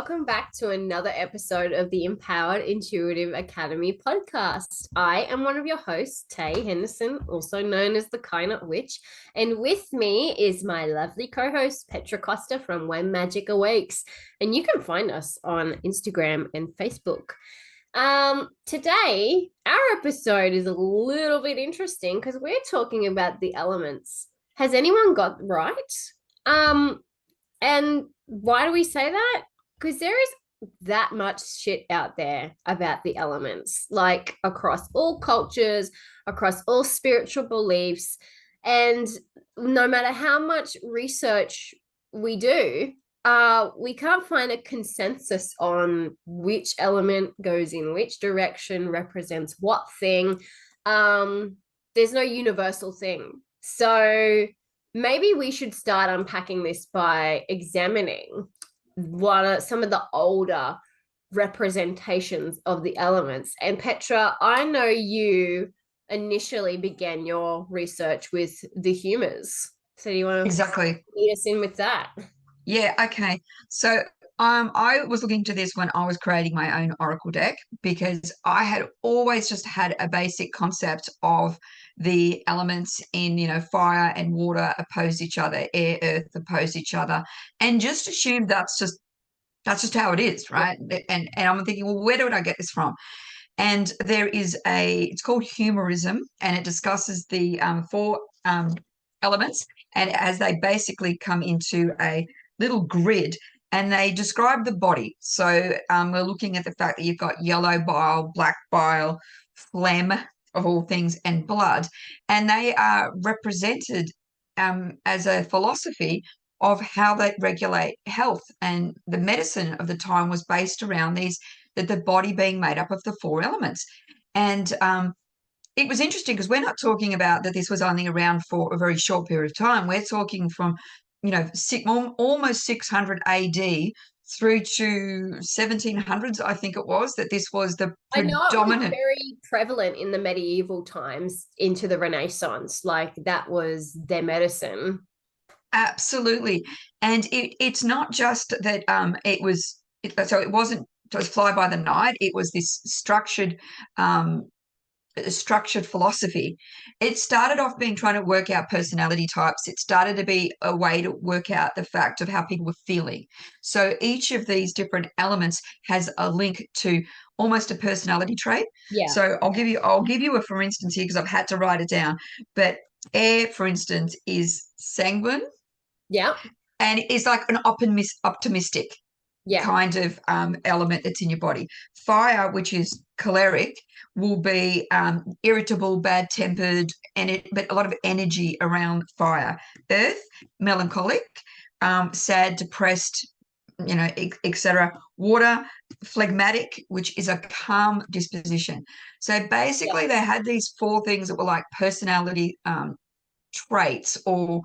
welcome back to another episode of the Empowered Intuitive Academy podcast. I am one of your hosts, Tay Henderson, also known as the Kynot Witch, and with me is my lovely co-host, Petra Costa from When Magic Awakes, and you can find us on Instagram and Facebook. Today, our episode is a little bit interesting because we're talking about the elements. Has anyone got right? And why do we say that? Because there is that much shit out there about the elements, like across all cultures, across all spiritual beliefs. And no matter how much research we do, we can't find a consensus on which element goes in which direction, represents what thing. There's no universal thing. So maybe we should start unpacking this by examining what are some of the older representations of the elements. And Petra, I know you initially began your research with the humours. So do you want to lead us in with that? Yeah, okay. So I was looking to this when I was creating my own oracle deck because I had always just had a basic concept of the elements in, fire and water oppose each other, air, earth oppose each other, and just assumed that's just how it is, right? And I'm thinking, well, where did I get this from? And there is it's called humorism, and it discusses the four elements, and as they basically come into a little grid, and they describe the body. So we're looking at the fact that you've got yellow bile, black bile, phlegm of all things, and blood, and they are represented as a philosophy of how they regulate health. And the medicine of the time was based around that the body being made up of the four elements. And it was interesting because we're not talking about that this was only around for a very short period of time. We're talking from almost 600 AD through to 1700s, I think it was, that this was the predominant. I know it was very prevalent in the medieval times into the Renaissance, like that was their medicine. Absolutely. And it's not just that it wasn't just fly by the night. It was this structured philosophy. It started off being trying to work out personality types. It started to be a way to work out the fact of how people were feeling. So each of these different elements has a link to almost a personality trait. Yeah. So I'll give you a for instance here because I've had to write it down. But air, for instance, is sanguine. Yeah. And it's like an optimistic kind of element that's in your body. Fire, which is choleric, will be irritable, bad-tempered, but a lot of energy around fire. Earth, melancholic, sad, depressed, etc. Water, phlegmatic, which is a calm disposition. So basically they had these four things that were like personality traits or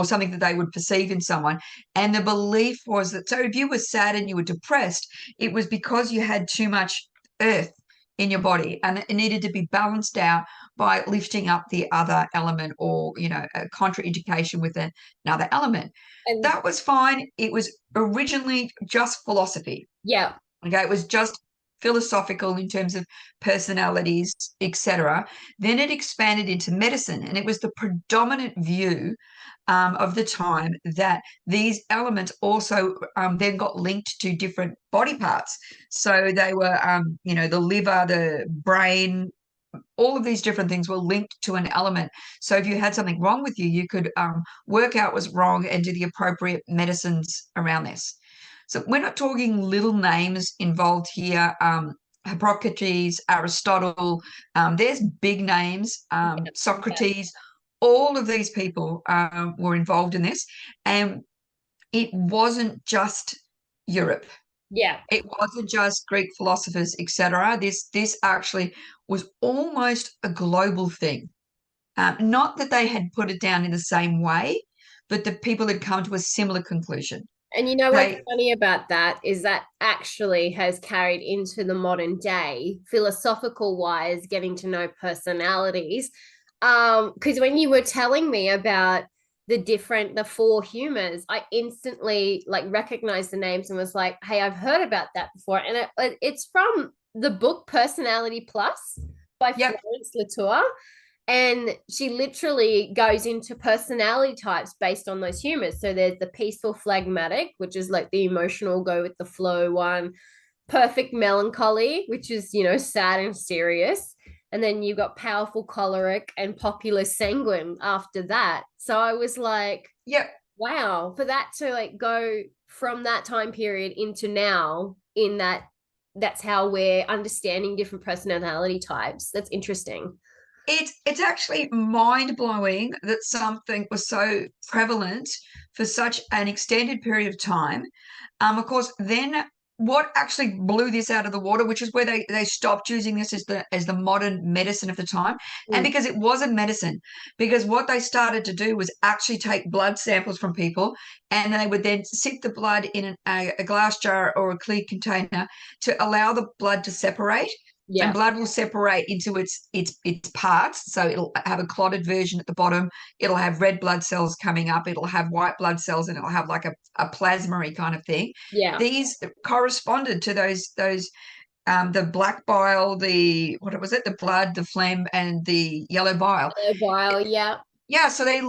something that they would perceive in someone. And the belief was that, so if you were sad and you were depressed, it was because you had too much earth in your body and it needed to be balanced out by lifting up the other element or, a contraindication with another element. And that was fine. It was originally just philosophy. Yeah. Okay. It was just philosophical in terms of personalities, etc. Then it expanded into medicine, and it was the predominant view of the time that these elements also then got linked to different body parts. So they were, the liver, the brain, all of these different things were linked to an element. So if you had something wrong with you, you could work out what's wrong and do the appropriate medicines around this. So we're not talking little names involved here. Hippocrates, Aristotle, there's big names, Socrates, all of these people were involved in this. And it wasn't just Europe. Yeah. It wasn't just Greek philosophers, etc. This actually was almost a global thing. Not that they had put it down in the same way, but the people had come to a similar conclusion. And what's funny about that is that actually has carried into the modern day, philosophical wise, getting to know personalities. Because when you were telling me about the four humours, I instantly like recognized the names and was like, hey, I've heard about that before. And it's from the book Personality Plus by Yep. Florence Latour. And she literally goes into personality types based on those humours. So there's the peaceful phlegmatic, which is like the emotional, go with the flow one, perfect melancholy, which is, sad and serious. And then you've got powerful choleric and popular sanguine after that. So I was like, Yep. wow, for that to like go from that time period into now, in that's how we're understanding different personality types. That's interesting. It's actually mind-blowing that something was so prevalent for such an extended period of time. Of course, then what actually blew this out of the water, which is where they stopped using this as the modern medicine of the time, and Mm. because it wasn't medicine, because what they started to do was actually take blood samples from people, and they would then sit the blood in a glass jar or a clear container to allow the blood to separate, and Yeah. blood will separate into its parts. So it'll have a clotted version at the bottom. It'll have red blood cells coming up. It'll have white blood cells, and it'll have like a plasma-y kind of thing. Yeah. These corresponded to those the black bile, the what was it, the blood, the phlegm, and the yellow bile. A while. Yeah. Yeah, so they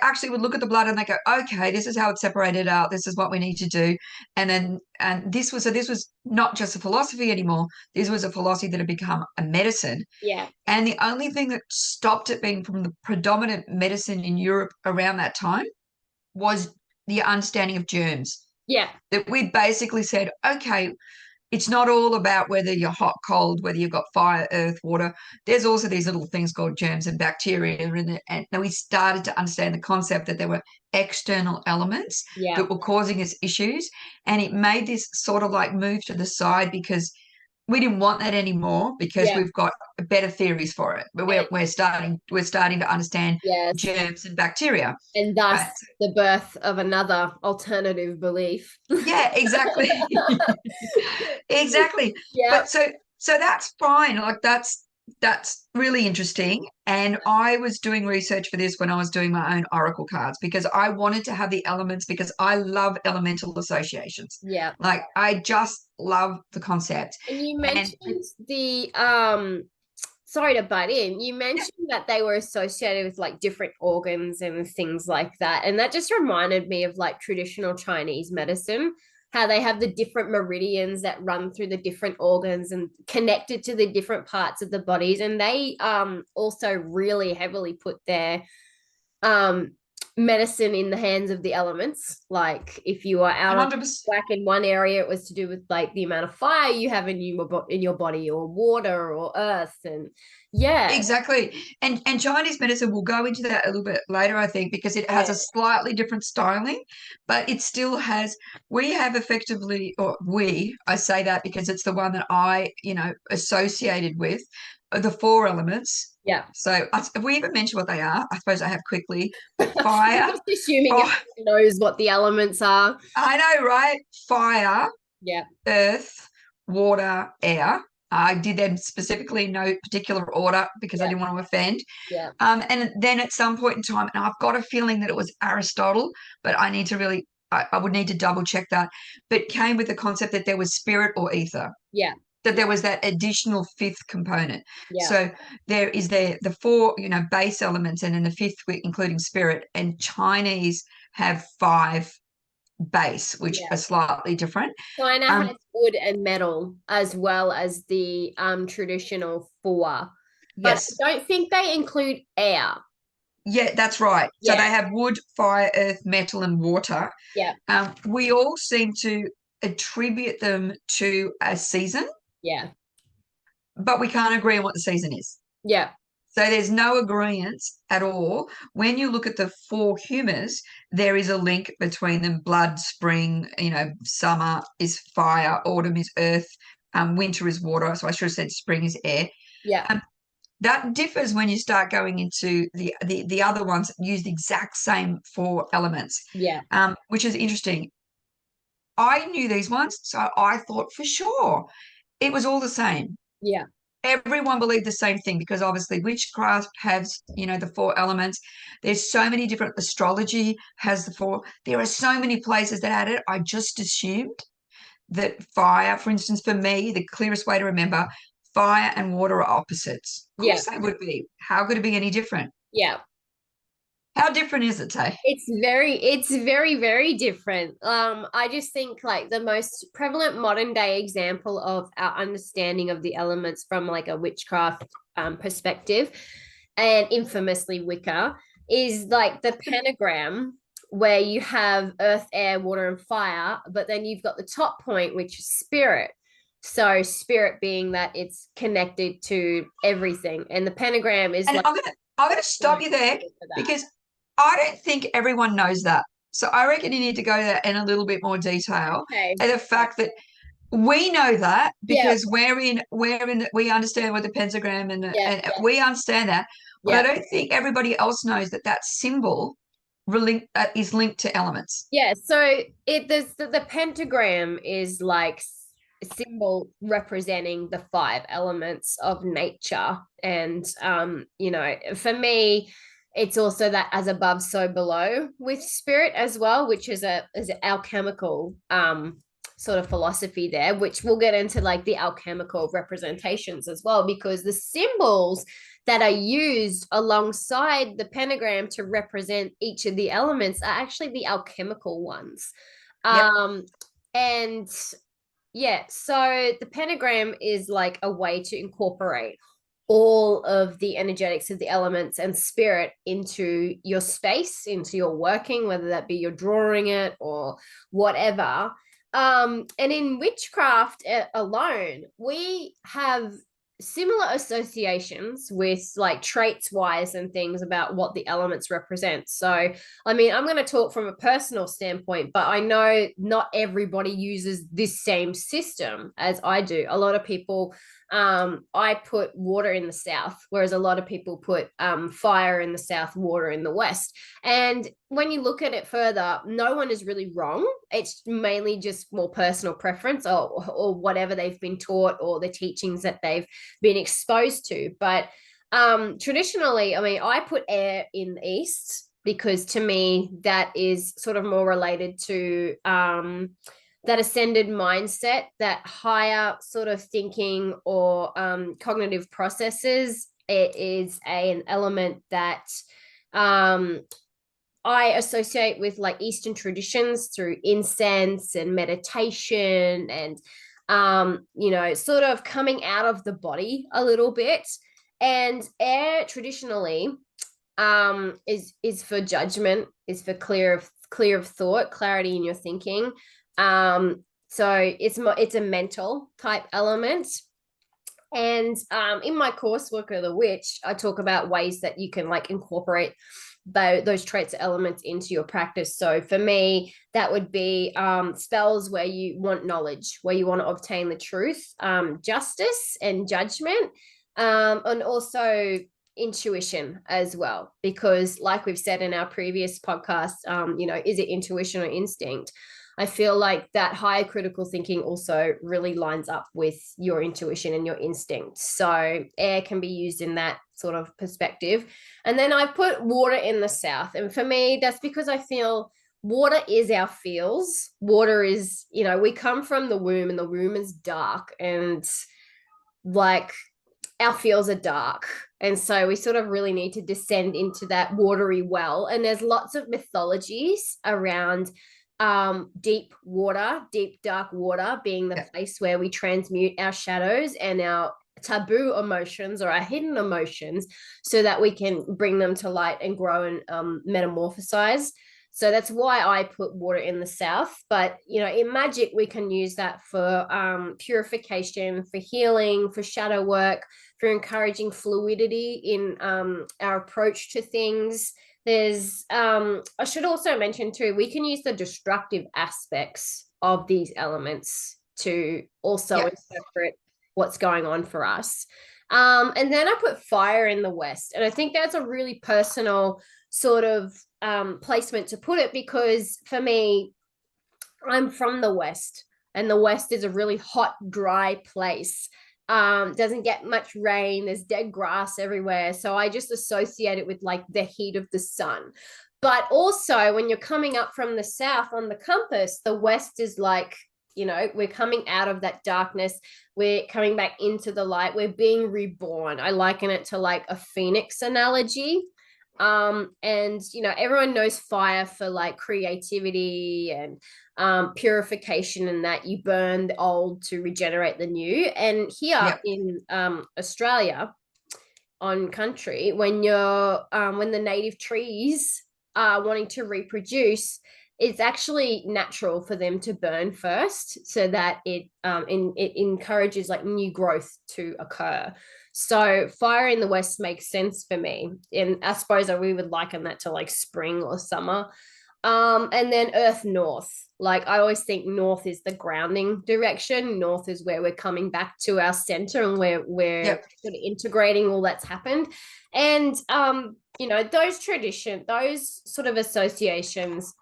actually would look at the blood and they go, okay, this is how it's separated out. This is what we need to do. And this was not just a philosophy anymore. This was a philosophy that had become a medicine. Yeah. And the only thing that stopped it being from the predominant medicine in Europe around that time was the understanding of germs. Yeah. That we basically said, okay, it's not all about whether you're hot, cold, whether you've got fire, earth, water. There's also these little things called germs and bacteria in it. And we started to understand the concept that there were external elements Yeah. that were causing us issues. And it made this sort of like move to the side because we didn't want that anymore, because Yeah. we've got better theories for it. But And we're starting to understand yes. germs and bacteria. And thus Right. the birth of another alternative belief. Yeah, exactly. Exactly. Yeah. But so that's fine. Like that's really interesting. And I was doing research for this when I was doing my own oracle cards, because I wanted to have the elements, because I love elemental associations. Yeah. Like I just love the concept. And you And mentioned the sorry to butt in, you yeah, mentioned that they were associated with like different organs and things like that. And that just reminded me of like traditional Chinese medicine, how they have the different meridians that run through the different organs and connected to the different parts of the bodies. And they also really heavily put their um medicine in the hands of the elements. Like if you are out of 100%. whack in one area, it was to do with like the amount of fire you have in your body, or water or earth. And yeah. Exactly. And Chinese medicine, will go into that a little bit later, I think, because it has a slightly different styling, but it still has, we have effectively, I say that because it's the one that I, associated with the four elements. Yeah. So have we even mentioned what they are? I suppose I have quickly. I'm Fire. just assuming Fire. everyone knows what the elements are. I know, right? Fire, Yeah. earth, water, air. I did them specifically in no particular order because I Yeah. didn't want to offend. Yeah. And then at some point in time, and I've got a feeling that it was Aristotle, but I would need to double check that, but came with the concept that there was spirit or ether, Yeah. that there was that additional fifth component. Yeah. So there is the four, base elements, and then the fifth, including spirit. And Chinese have five base, which Yeah. are slightly different. China Um, has wood and metal as well as the traditional four, but yes, I don't think they include air. yeah, that's right. So Yeah. they have wood, fire, earth, metal, and water. Yeah. We all seem to attribute them to a season, Yeah. but we can't agree on what the season is. Yeah. So there's no agreement at all. When you look at the four humours, there is a link between them. Blood, spring, summer is fire, autumn is earth, winter is water. So I should have said spring is air. Yeah. Um, that differs when you start going into the other ones that use the exact same four elements, Yeah. which is interesting. I knew these ones, so I thought for sure it was all the same. Yeah. everyone believed the same thing, because obviously witchcraft has, the four elements. There's so many different, astrology has the four. There are so many places that had it. I just assumed that fire, for instance, for me, the clearest way to remember, fire and water are opposites. Of Yeah. course they would be. How could it be any different? Yeah. How different is it, Tay? It's very, very different. I just think like the most prevalent modern day example of our understanding of the elements from like a witchcraft perspective, and infamously Wicca, is like the pentagram, where you have earth, air, water, and fire, but then you've got the top point, which is spirit. So spirit being that it's connected to everything, and the pentagram is And like I'm gonna stop you there, because I don't think everyone knows that. So I reckon you need to go there in a little bit more detail. okay. And the fact that we know that Yeah, because we understand what the pentagram yeah, and we understand that, but I yeah. don't think everybody else knows that that symbol is linked to elements. Yeah, so the pentagram is like a symbol representing the five elements of nature. And for me, it's also that as above, so below with spirit as well, which is an alchemical sort of philosophy there, which we'll get into like the alchemical representations as well, because the symbols that are used alongside the pentagram to represent each of the elements are actually the alchemical ones. Yep. And yeah, so the pentagram is like a way to incorporate all of the energetics of the elements and spirit into your space, into your working, whether that be you're drawing it or whatever. And in witchcraft alone, we have similar associations with like traits wise and things about what the elements represent. So, I mean, I'm going to talk from a personal standpoint, but I know not everybody uses this same system as I do. A lot of people, I put water in the south, whereas a lot of people put fire in the south, water in the west. And when you look at it further, no one is really wrong. It's mainly just more personal preference, or whatever they've been taught, or the teachings that they've been exposed to. But traditionally, I mean, I put air in the east because to me that is sort of more related to that ascended mindset, that higher sort of thinking or cognitive processes. It is an element that I associate with like Eastern traditions through incense and meditation and sort of coming out of the body a little bit. And air traditionally is for judgment, is for clear of thought, clarity in your thinking. So it's a mental type element. And in my coursework of the witch, I talk about ways that you can like incorporate those traits or elements into your practice. So for me, that would be spells where you want knowledge, where you want to obtain the truth, justice and judgment, and also intuition as well. Because like we've said in our previous podcast, is it intuition or instinct? I feel like that higher critical thinking also really lines up with your intuition and your instinct. So air can be used in that sort of perspective. And then I put water in the south. And for me, that's because I feel water is our feels. Water is, we come from the womb, and the womb is dark, and like our feels are dark. And so we sort of really need to descend into that watery well. And there's lots of mythologies around deep water, deep dark water being the place where we transmute our shadows and our taboo emotions or our hidden emotions, so that we can bring them to light and grow and metamorphosize. So that's why I put water in the south. But in magic, we can use that for purification, for healing, for shadow work, for encouraging fluidity in our approach to things. There's I should also mention too, we can use the destructive aspects of these elements to also interpret what's going on for us. And then I put fire in the west, and I think that's a really personal sort of placement to put it, because for me, I'm from the west, and the west is a really hot, dry place. doesn't get much rain, there's dead grass everywhere, so I just associate it with like the heat of the sun. But also when you're coming up from the south on the compass, the west is like, you know, we're coming out of that darkness, we're coming back into the light, we're being reborn. I liken it to like a phoenix analogy. And you know, everyone knows fire for like creativity and purification, and that you burn the old to regenerate the new. And here Yep. in Australia, on country, when the native trees are wanting to reproduce, it's actually natural for them to burn first, so that it encourages like new growth to occur. So fire in the west makes sense for me, and I suppose we would liken that to like spring or summer. And then earth north, like I always think north is the grounding direction. North is where we're coming back to our center, and we're Yep. sort of integrating all that's happened. And you know, those sort of associations,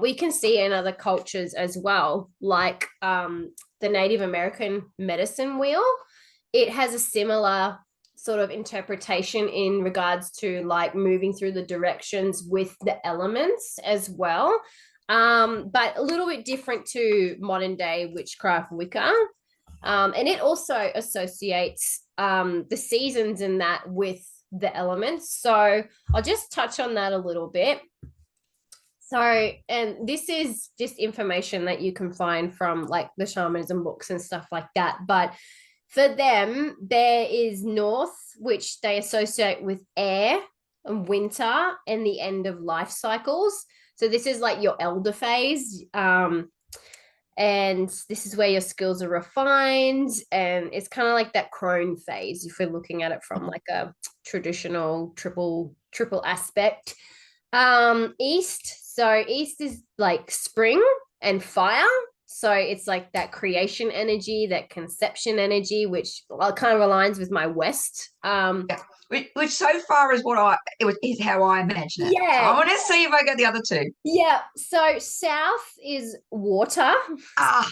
we can see in other cultures as well, like the Native American medicine wheel. It has a similar sort of interpretation in regards to like moving through the directions with the elements as well. But a little bit different to modern day witchcraft Wicca. And it also associates the seasons in that with the elements. So I'll just touch on that a little bit. So, and this is just information that you can find from like the shamanism books and stuff like that. But for them, there is north, which they associate with air and winter and the end of life cycles. So this is like your elder phase. And this is where your skills are refined, and it's kind of like that crone phase if we're looking at it from like a traditional triple aspect. East is like spring and fire, so it's like that creation energy, that conception energy, which kind of aligns with my west. Yeah. Which so far is is how I imagine it. So I Yeah, want to see if I get the other two. yeah. So south is water. Ah,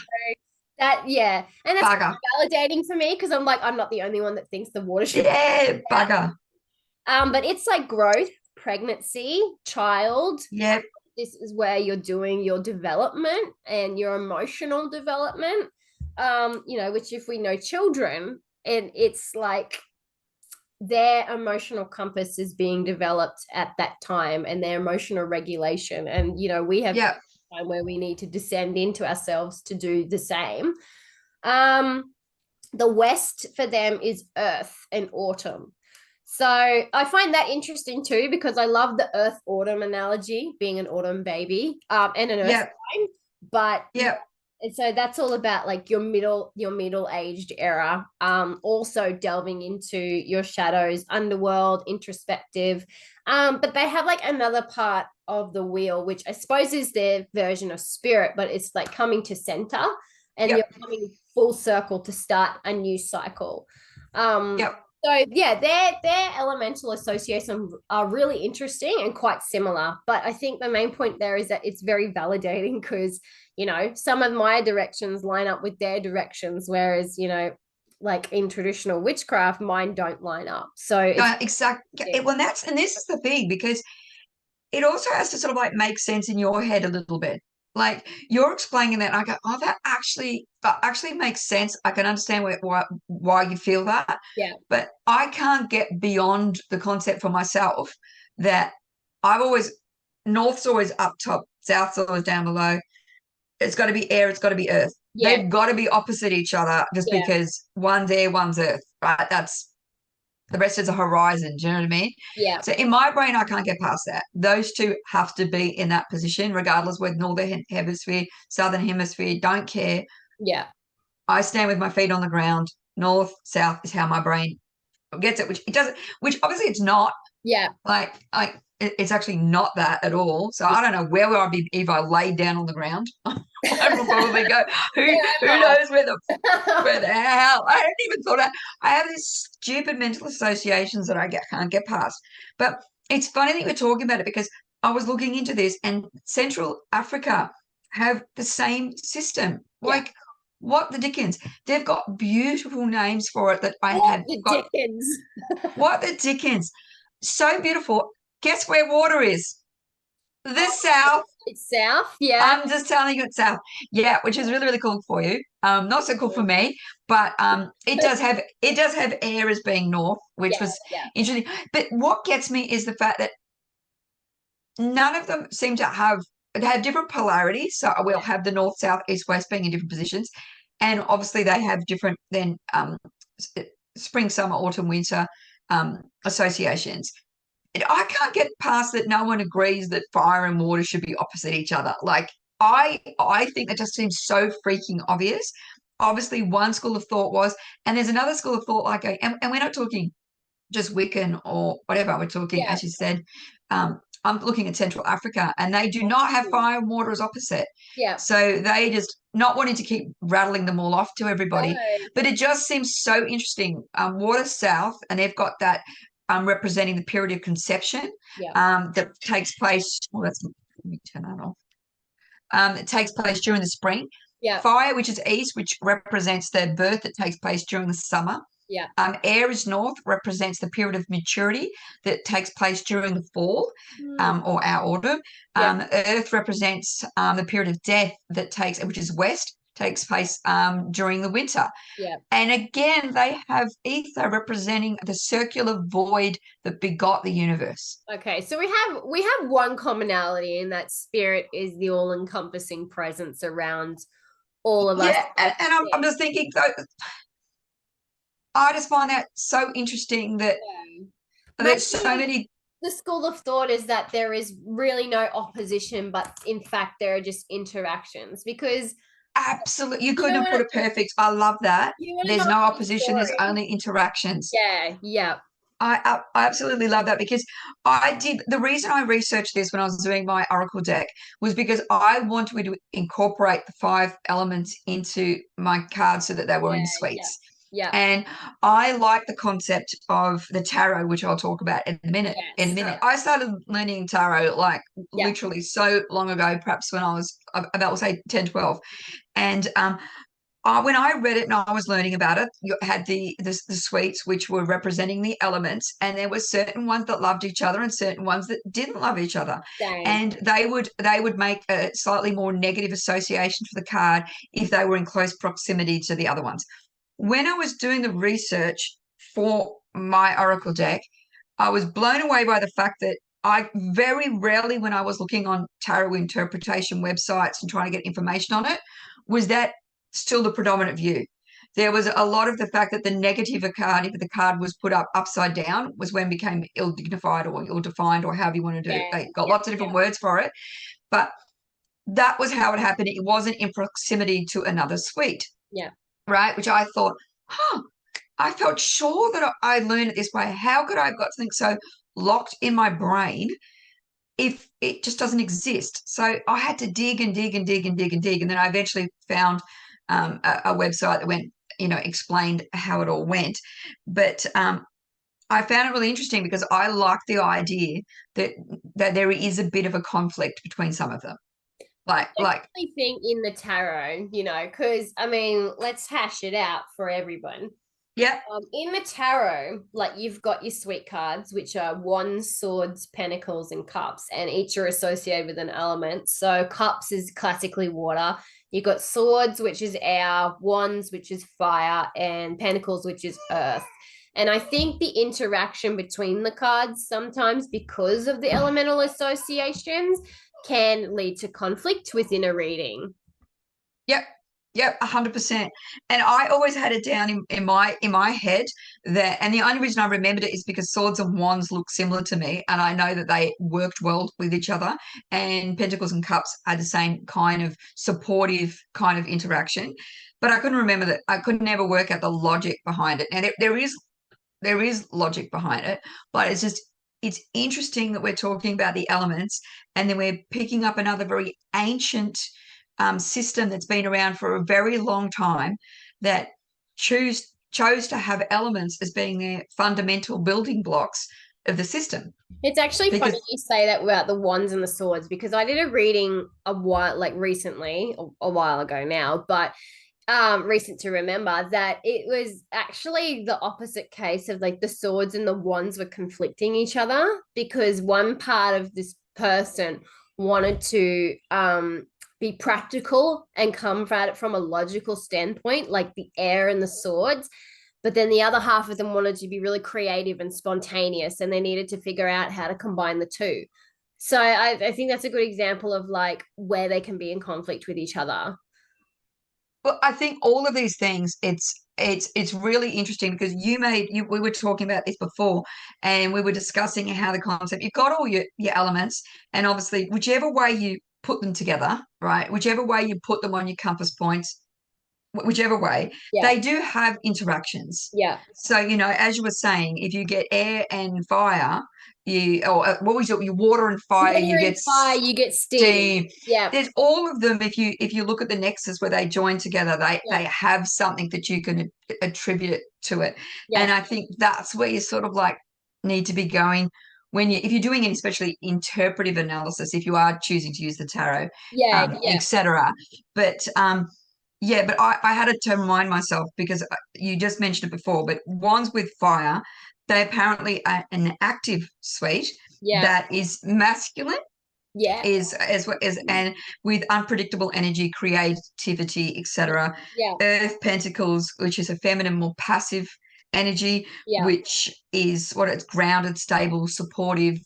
That, yeah, and that's bugger. validating for me because I'm like, I'm not the only one that thinks the water should be Yeah, that. bugger. But it's like growth, pregnancy, child. Yep. This is where you're doing your development and your emotional development. You know, which if we know children, and it's like their emotional compass is being developed at that time, and their emotional regulation. And you know, we have Yep. time where we need to descend into ourselves to do the same. Um, the West for them is earth and autumn. So I find that interesting too, because I love the earth autumn analogy, being an autumn baby, and an earth Yep. sign. But Yep. and so that's all about like your middle aged era. Also delving into your shadows, underworld, introspective. But they have like another part of the wheel, which I suppose is their version of spirit, but it's like coming to center, and you're Yep. coming full circle to start a new cycle. Yep. So yeah, their elemental associations are really interesting and quite similar. But I think the main point there is that it's very validating because, you know, some of my directions line up with their directions, whereas, you know, like in traditional witchcraft, mine don't line up. So it's Exactly. Well, this is the thing, because it also has to sort of like make sense in your head a little bit. Like you're explaining that, and I go, oh, that actually makes sense. I can understand why you feel that, yeah, but I can't get beyond the concept for myself that I've always north's always up top, south's always down below. It's got to be air, it's got to be earth. yeah, They've got to be opposite each other just yeah, because one's air, one's earth, right? That's the rest is a horizon. Do you know what I mean? yeah, So in my brain, I can't get past that. Those two have to be in that position, regardless whether northern hemisphere, southern hemisphere, don't care. yeah, I stand with my feet on the ground. North, south is how my brain gets it, which it doesn't, which obviously it's not. yeah. It's actually not that at all. So I don't know where would I be if I laid down on the ground. I would probably go, who knows where the hell? I hadn't even thought of, I have these stupid mental associations that can't get past. But it's funny that we're talking about it, because I was looking into this, and Central Africa have the same system. Yeah. Like What the dickens? They've got beautiful names for it that I What have the got. dickens? What the dickens? So beautiful. Guess where water is? The Oh, south. it's south, yeah. I'm just telling you it's south. Yeah, which is really, really cool for you. Not so cool for Mm. me, but it does have air as being north, which Yeah, was yeah. interesting. But what gets me is the fact that none of them seem to have they have different polarities. So we'll Yeah. have the north, south, east, west being in different positions. And obviously they have different then spring, summer, autumn, winter associations. I can't get past that no one agrees that fire and water should be opposite each other. Like I think that just seems so freaking obvious. Obviously, one school of thought was, and there's another school of thought like, and we're not talking just Wiccan or whatever. We're talking, Yeah. as you said, I'm looking at Central Africa, and they do not have fire and water as opposite. Yeah. So they just not wanting to keep rattling them all off to everybody, No. but it just seems so interesting. Water south, and they've got that representing the period of conception Yeah. that takes place. Well, let me turn that off. It takes place during the spring. Yeah. Fire, which is east, which represents the birth that takes place during the summer. Yeah. Air is north, represents the period of maturity that takes place during the fall Mm. or our autumn. Yeah. Earth represents the period of death that takes, which is west, takes place during the winter. Yeah. And again, they have ether representing the circular void that begot the universe. Okay, so we have one commonality, and that spirit is the all-encompassing presence around all of us. Yeah, and I'm just thinking, though, I just find that so interesting that Yeah. there's so Maybe many. the school of thought is that there is really no opposition, but in fact there are just interactions. Because Absolutely, you you couldn't know have put what, it perfect. I love that. you want to There's know no a funny opposition. There's story? only interactions. Yeah, yeah, I absolutely love that because I did the reason I researched this when I was doing my Oracle deck was because I wanted to incorporate the 5 elements into my cards so that they were yeah, in yeah, suites. yeah. And I like the concept of the tarot, which I'll talk about in a minute. In a Yes, minute, I started learning tarot like yeah, literally so long ago, perhaps when I was about, we'll say 10, 12. And when I read it and I was learning about it, you had the suites which were representing the elements, and there were certain ones that loved each other and certain ones that didn't love each other, same. and they would make a slightly more negative association for the card if they were in close proximity to the other ones. When I was doing the research for my Oracle deck, I was blown away by the fact that I very rarely, when I was looking on tarot interpretation websites and trying to get information on it, was that still the predominant view. There was a lot of the fact that the negative card, if the card was put up upside down, was when it became ill dignified or ill defined or however you want to do it. Yeah, They got yeah, lots of different yeah, words for it, but that was how it happened. It wasn't in proximity to another suite, yeah. right? Which I thought, I felt sure that I learned it this way. How could I have got something so locked in my brain if it just doesn't exist? So I had to dig and dig and dig and dig and dig. And then I eventually found a website that explained how it all went. But I found it really interesting because I like the idea that there is a bit of a conflict between some of them. I Like, definitely think in the tarot, because I mean, let's hash it out for everyone. yeah, In the tarot, like you've got your sweet cards, which are wands, swords, pentacles, and cups, and each are associated with an element. So cups is classically water. You've got swords, which is air, wands, which is fire, and pentacles, which is earth. And I think the interaction between the cards sometimes, because of the elemental associations, can lead to conflict within a reading. yep. Yep, 100%. And I always had it down in my head that, and the only reason I remembered it is because swords and wands look similar to me, and I know that they worked well with each other. And pentacles and cups are the same kind of supportive kind of interaction. But I couldn't remember that. I could never work out the logic behind it. Now there is logic behind it, but it's interesting that we're talking about the elements, and then we're picking up another very ancient system that's been around for a very long time that chose to have elements as being their fundamental building blocks of the system. It's actually Because funny you say that about the wands and the swords, because I did a reading a while, like recently, a while ago now, but recent to remember that it was actually the opposite case of like the swords and the wands were conflicting each other because one part of this person wanted to be practical and come at it from a logical standpoint, like the air and the swords. But then the other half of them wanted to be really creative and spontaneous, and they needed to figure out how to combine the two. So I think that's a good example of like where they can be in conflict with each other. Well, I think all of these things, it's really interesting because we were talking about this before, and we were discussing how the concept, you've got all your elements, and obviously whichever way you put them together, right? Whichever way you put them on your compass points, whichever way, Yeah. they do have interactions. Yeah. So, as you were saying, if you get air and fire, what was it? You water and fire, Water you and get fire, you get steam. steam. Yeah. There's all of them. If you look at the nexus where they join together, they Yeah. they have something that you can attribute to it. And Yeah. I think that's where you sort of like need to be going when if you're doing an especially interpretive analysis, if you are choosing to use the tarot, Yeah. Yeah. etc. But yeah, but I had to remind myself because you just mentioned it before, but wands with fire, they apparently are an active suite Yeah. that is masculine, Yeah. is as and with unpredictable energy, creativity, etc. Yeah. Earth Pentacles, which is a feminine, more passive energy, Yeah. which is what it's grounded, stable, supportive,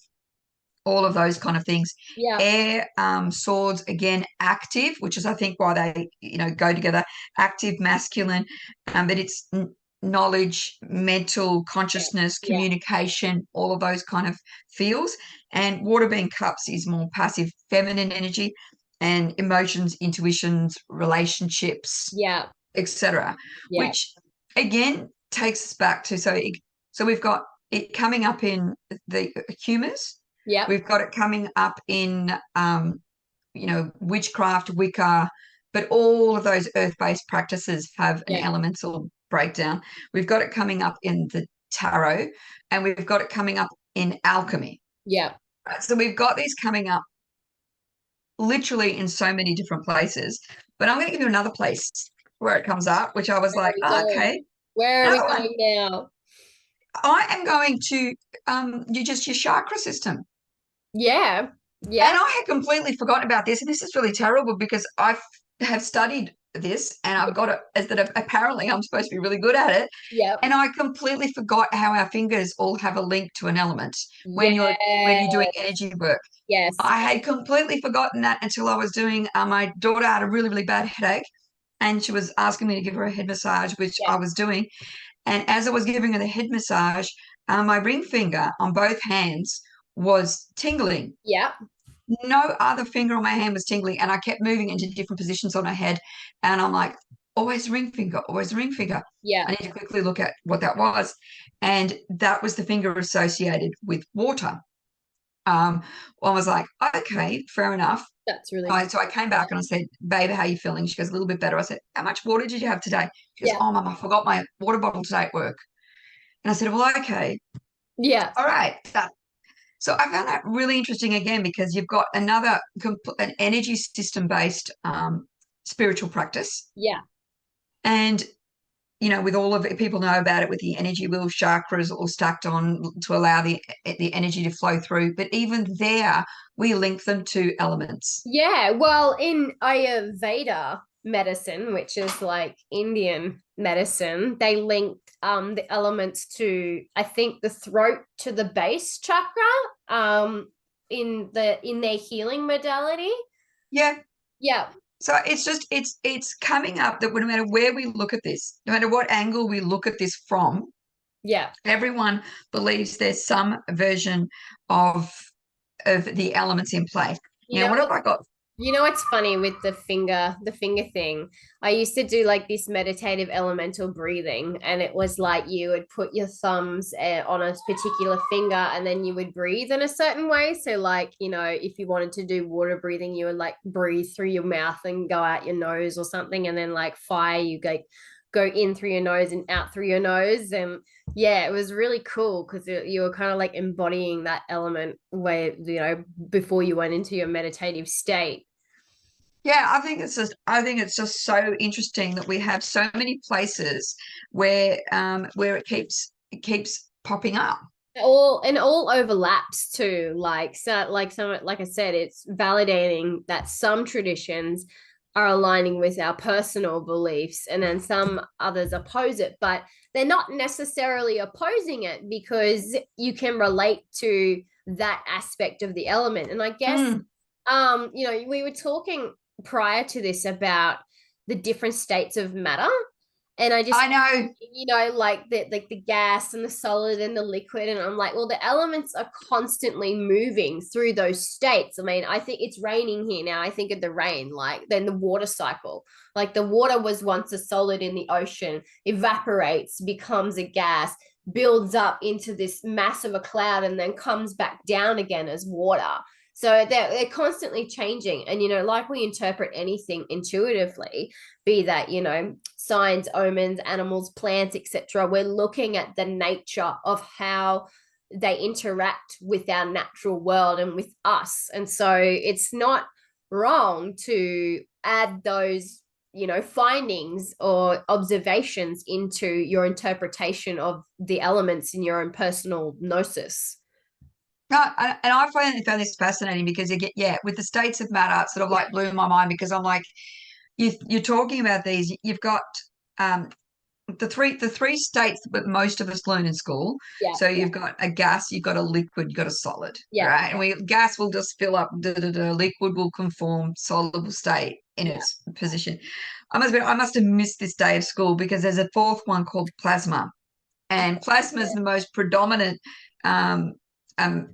all of those kind of things. Yeah. Air swords, again, active, which is I think why they go together. Active, masculine, but it's knowledge, mental Yeah. consciousness, Yeah. communication, all of those kind of feels. And water being cups is more passive, feminine energy, and emotions, intuitions, relationships, Yeah. etc. Yeah. Which again takes us back to so we've got it coming up in the humours. Yeah. We've got it coming up in witchcraft, Wicca, but all of those earth-based practices have an Yeah. elemental breakdown. We've got it coming up in the tarot, and we've got it coming up in alchemy. Yeah. Right? So we've got these coming up literally in so many different places. But I'm going to give you another place where it comes up, which I was Where are like, we oh, going? okay. Where are we Another one. going now? I am going to your chakra system. Yeah. And Yeah. I had completely forgotten about this. And this is really terrible because I have studied this and I've got it as that apparently I'm supposed to be really good at it. Yeah. And I completely forgot how our fingers all have a link to an element when Yeah. you're doing energy work. Yes. I had completely forgotten that until I was doing my daughter had a really, really bad headache and she was asking me to give her a head massage, which Yeah. I was doing. And as I was giving her the head massage, my ring finger on both hands was tingling. Yeah. No other finger on my hand was tingling, and I kept moving into different positions on her head. And I'm like, always ring finger, always ring finger. Yeah. I need to quickly look at what that was. And that was the finger associated with water. I was like, okay, fair enough. That's really So I came yeah. back and I said, babe, how are you feeling? She goes, a little bit better. I said, how much water did you have today? She goes, Yeah. oh, Mum, I forgot my water bottle today at work. And I said, well, okay, Yeah. all right. So I found that really interesting again because you've got an energy system based spiritual practice, Yeah. and with all of it, people know about it with the energy wheel chakras all stacked on to allow the energy to flow through. But even there, we link them to elements. Yeah, well, in Ayurveda medicine, which is like Indian medicine, they linked the elements to I think the throat to the base chakra in their healing modality. Yeah. Yeah. So it's coming up that no matter where we look at this, no matter what angle we look at this from, Yeah. everyone believes there's some version of the elements in play. You Now, know what have what? I got? You know what's funny with the finger thing? I used to do like this meditative elemental breathing, and it was like you would put your thumbs on a particular finger and then you would breathe in a certain way. So, like, if you wanted to do water breathing, you would like breathe through your mouth and go out your nose or something. And then, like, fire, you go in through your nose and out through your nose. And yeah, it was really cool because you were kind of like embodying that element where, before you went into your meditative state. Yeah, I think it's just so interesting that we have so many places where it keeps popping up. All overlaps too. Like I said, it's validating that some traditions are aligning with our personal beliefs, and then some others oppose it, but they're not necessarily opposing it because you can relate to that aspect of the element. And I guess Mm, we were talking prior to this about the different states of matter. And I just, I know. like the gas and the solid and the liquid. And I'm like, well, the elements are constantly moving through those states. I mean, I think it's raining here now. I think of the rain, like then the water cycle. Like the water was once a solid in the ocean, evaporates, becomes a gas, builds up into this mass of a cloud, and then comes back down again as water. So they're constantly changing. And, like we interpret anything intuitively, be that, signs, omens, animals, plants, etc. We're looking at the nature of how they interact with our natural world and with us. And so it's not wrong to add those findings or observations into your interpretation of the elements in your own personal gnosis. No, and I found this fascinating because you get, yeah, with the states of matter, it sort of Yeah, like blew my mind because I'm like, you're talking about these. You've got um, the three states that most of us learn in school. yeah, So you've got a gas, you've got a liquid, you've got a solid, yeah, right? And gas will just fill up, liquid will conform, solid will stay in yeah. its position. I must have missed this day of school because there's a fourth one called plasma, and plasma is the most predominant um,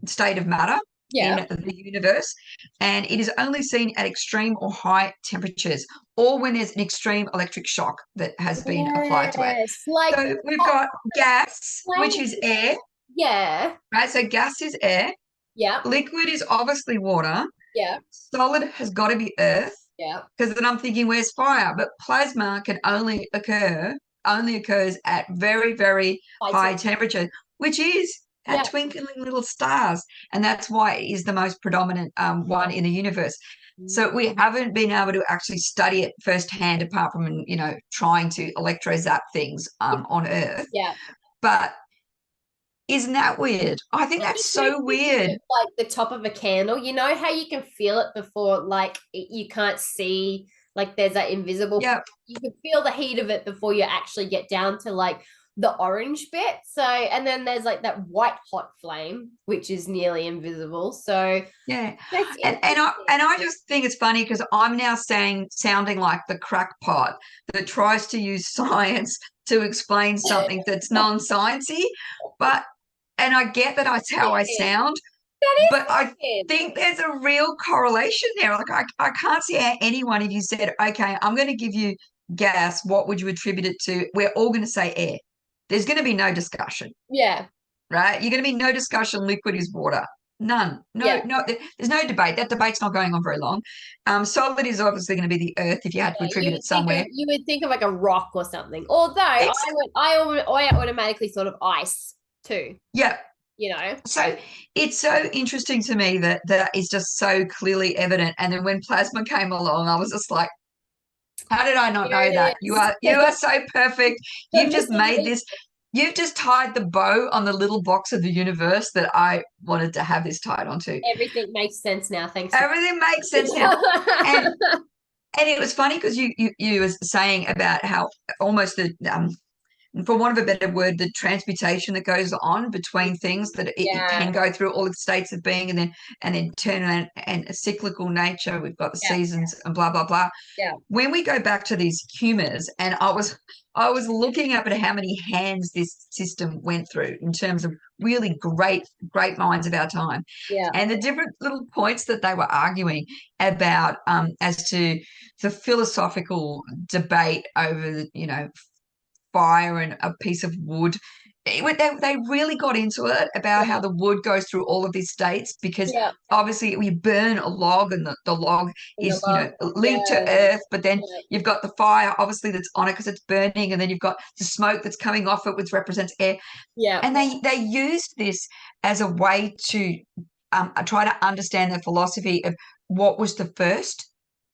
state of matter in Yeah. the universe, and it is only seen at extreme or high temperatures, or when there's an extreme electric shock that has been applied to it. Yes. Like So we've hot got gas, which flame. is air, Yeah. right? So gas is air, Yeah. liquid is obviously water, Yeah. solid has got to be earth, Yeah. because then I'm thinking, where's fire? But plasma can only occurs at very, very High high temperature. temperature, which is at Yeah. twinkling little stars. And that's why it is the most predominant one in the universe. So we haven't been able to actually study it firsthand, apart from, trying to electrozap things Yeah. on Earth. Yeah. But isn't that weird? I think It that's makes so me think weird. of like the top of a candle. You know how you can feel it before, like you can't see, like there's that invisible. Yeah. You can feel the heat of it before you actually get down to like the orange bit. So, and then there's like that white hot flame, which is nearly invisible. So Yeah. that's And I just think it's funny because I'm now sounding like the crackpot that tries to use science to explain something that's non-sciencey. But and I get that that's how I interesting. sound, That but I is think there's a real correlation there. Like I can't see how anyone, if you said, okay, I'm going to give you gas, what would you attribute it to? We're all going to say air. There's going to be no discussion, yeah. right? You're going to be no discussion. Liquid is water. None. No, Yeah. no. There's no debate. That debate's not going on very long. Solid is obviously going to be the earth if you had to Yeah, attribute it somewhere. you would think of like a rock or something. Although Exactly. I automatically thought of ice too, Yeah. you know. So it's so interesting to me that that is just so clearly evident. And then when plasma came along, I was just like, how did I not Here know that? it You is. are so perfect. You've just made Mystery. this. You've just tied the bow on the little box of the universe that I wanted to have this tied onto. Everything makes sense now. Thanks for Everything makes sense now. And it was funny because you was saying about how almost the for want of a better word, the transmutation that goes on between things, that it can Yeah. go through all its states of being, and then turn and a cyclical nature. We've got the Yeah. seasons and blah blah blah. Yeah. When we go back to these humours, and I was looking up at how many hands this system went through in terms of really great minds of our time, Yeah. and the different little points that they were arguing about, as to the philosophical debate over fire and a piece of wood. They really got into it about how Yeah. the wood goes through all of these states, because Yeah. obviously we burn a log, and the log In the is love. linked to Yeah. earth, but then Yeah. you've got the fire obviously that's on it because it's burning, and then you've got the smoke that's coming off it, which represents air. Yeah. And they used this as a way to try to understand the philosophy of what was the first.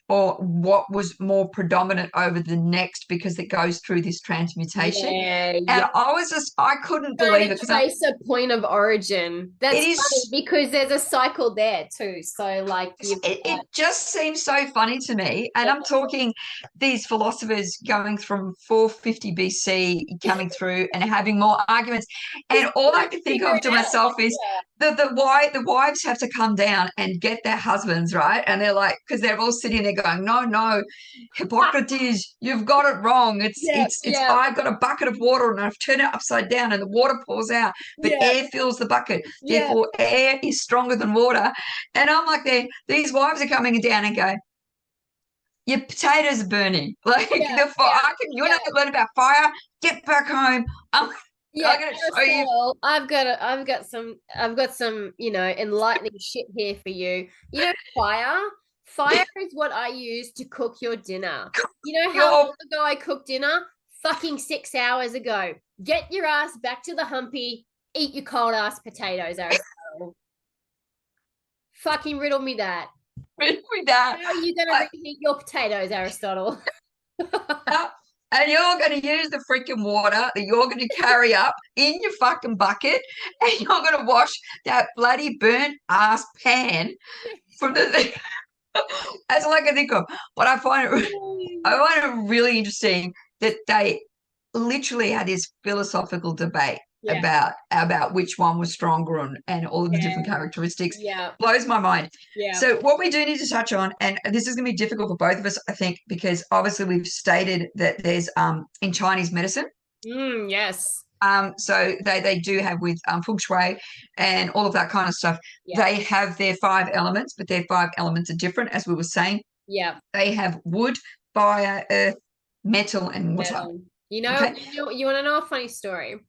or what was more predominant over the next, because it goes through this transmutation. Yeah, And yeah. I couldn't Trying believe to it, because trace a point of origin. it That's funny is because there's a cycle there too. So like you've it got just seems so funny to me. And yeah, I'm talking these philosophers going from 450 BC coming through and having more arguments. And just all I couldn't can think figure of it to out. myself is Yeah. the wives have to come down and get their husbands, right? And they're like, because they're all sitting there going, no, no, Hippocrates, you've got it wrong. Yeah, It's yeah, I've got a bucket of water and I've turned it upside down and the water pours out, but yeah, air fills the bucket. yeah, Therefore, air is stronger than water. And I'm like, these wives are coming down and go, your potatoes are burning. Like yeah, the fire, yeah, you're yeah. not learning about fire. Get back home. Yeah, I'm going to show you. Aristotle, I've got some, enlightening shit here for you. You know, fire? Fire is what I use to cook your dinner. You know how Your long ago I cooked dinner? Fucking 6 hours ago. Get your ass back to the humpy, eat your cold ass potatoes, Aristotle. Fucking riddle me that. with that. How are you gonna I, reheat your potatoes, Aristotle? and you're going to use the freaking water that you're going to carry up in your fucking bucket, and you're going to wash that bloody burnt ass pan from the. That's all I can think of. But I find it really interesting that they literally had this philosophical debate Yeah, about which one was stronger, and all of the different yeah, characteristics. yeah, Blows my mind. yeah. So what we do need to touch on, and this is going to be difficult for both of us, I think, because obviously we've stated that there's in Chinese medicine. Yes. So they do have with feng shui and all of that kind of stuff. Yeah, They have their 5 elements, but their 5 elements are different, as we were saying. yeah. They have wood, fire, earth, metal, and water. Metal. Okay, You want to know a funny story?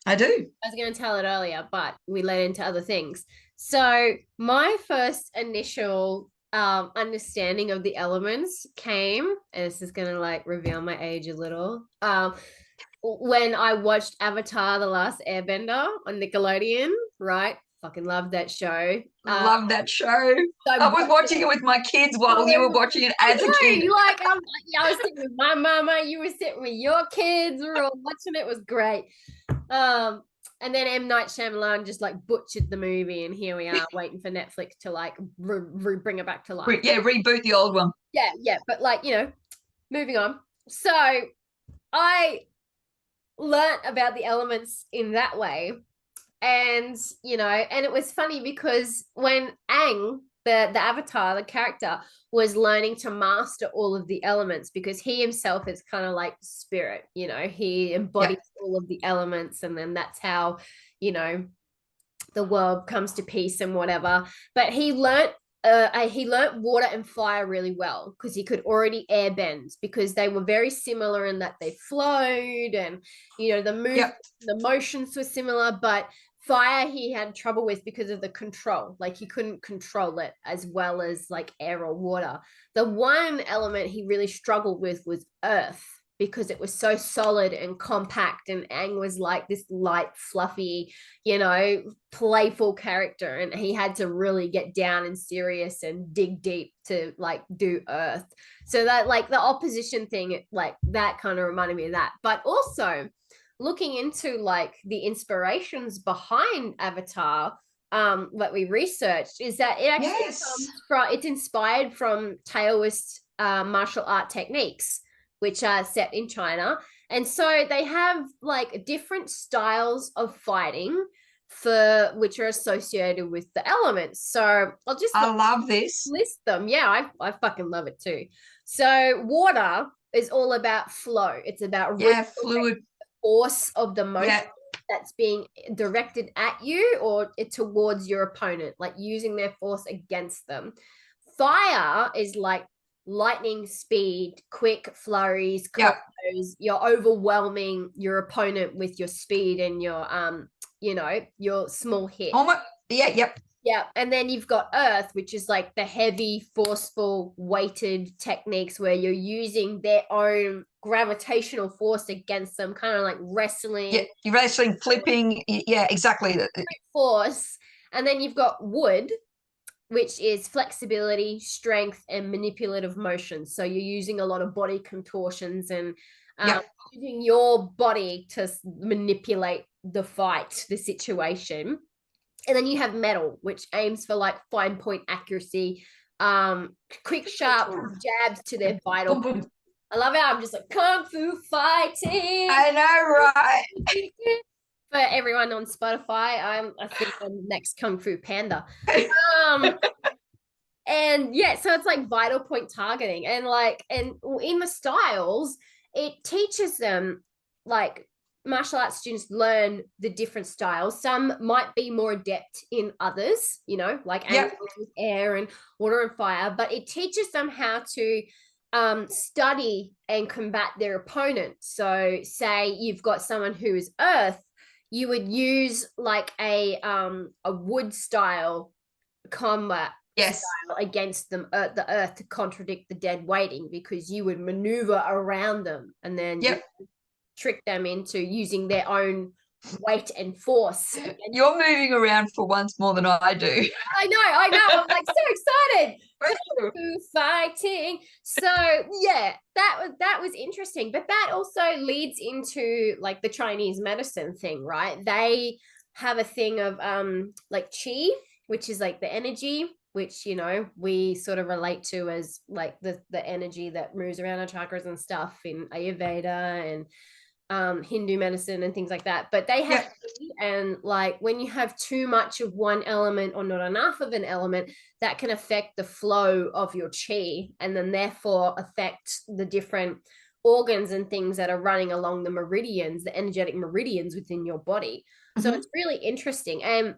I do. I was going to tell it earlier, but we led into other things. So my first initial understanding of the elements came, and this is going to like reveal my age a little. When I watched Avatar: The Last Airbender on Nickelodeon, right? Fucking love that show. Love that show. I I was watched watching it with my kids I while you were watching it as a kid. know, I was sitting with my mama, you were sitting with your kids, we were all watching it. It was great. And then M. Night Shyamalan just like butchered the movie, and here we are waiting for Netflix to like bring it back to life. Yeah, reboot the old one. Yeah, but like, moving on. So I learnt about the elements in that way. And and it was funny because when Aang, the avatar, the character, was learning to master all of the elements, because he himself is kind of like spirit, he embodies all of the elements, and then that's how the world comes to peace and whatever. But he learnt water and fire really well, because he could already airbend, because they were very similar in that they flowed, and the motions were similar. But fire he had trouble with because of the control. Like he couldn't control it as well as like air or water. The one element he really struggled with was earth, because it was so solid and compact, and Aang was like this light, fluffy, playful character, and he had to really get down and serious and dig deep to like do earth. So that like the opposition thing, like that kind of reminded me of that. But also looking into like the inspirations behind Avatar, what we researched is that it actually comes from, it's inspired from Taoist martial art techniques, which are set in China. And so they have like different styles of fighting for which are associated with the elements. So I love this. list them. Yeah, I fucking love it too. So water is all about flow. It's about fluid force of the motion that's being directed at you or towards your opponent, like using their force against them. Fire is like lightning speed, quick flurries, combos. You're overwhelming your opponent with your speed and your small hit. Yeah, and then you've got earth, which is like the heavy, forceful, weighted techniques where you're using their own gravitational force against them, kind of like wrestling. Yeah, you're wrestling, flipping. Yeah, exactly. Force. And then you've got wood, which is flexibility, strength, and manipulative motion. So you're using a lot of body contortions and Yep. using your body to manipulate the fight, the situation. And then you have metal, which aims for like fine point accuracy, quick, sharp jabs to their vital. Boom, boom. I love how I'm just like kung fu fighting. I know, right? For everyone on Spotify, I think I'm the next Kung Fu Panda. And yeah, so it's like vital point targeting, and in the styles, it teaches them, like, martial arts students learn the different styles. Some might be more adept in others, like Yep. with air and water and fire, but it teaches them how to study and combat their opponent. So say you've got someone who is earth, you would use like a wood style combat Yes. style against them, the earth, to contradict the dead weighting, because you would maneuver around them and then Yep. trick them into using their own weight and force. You're moving around for once more than I do. I know. I'm like so excited. Fighting. So yeah, that was interesting. But that also leads into like the Chinese medicine thing, right? They have a thing of like qi, which is like the energy, which we sort of relate to as like the energy that moves around our chakras and stuff in Ayurveda and Hindu medicine and things like that. But they have, and like when you have too much of one element or not enough of an element, that can affect the flow of your chi, and then therefore affect the different organs and things that are running along the meridians, the energetic meridians within your body. So it's really interesting. And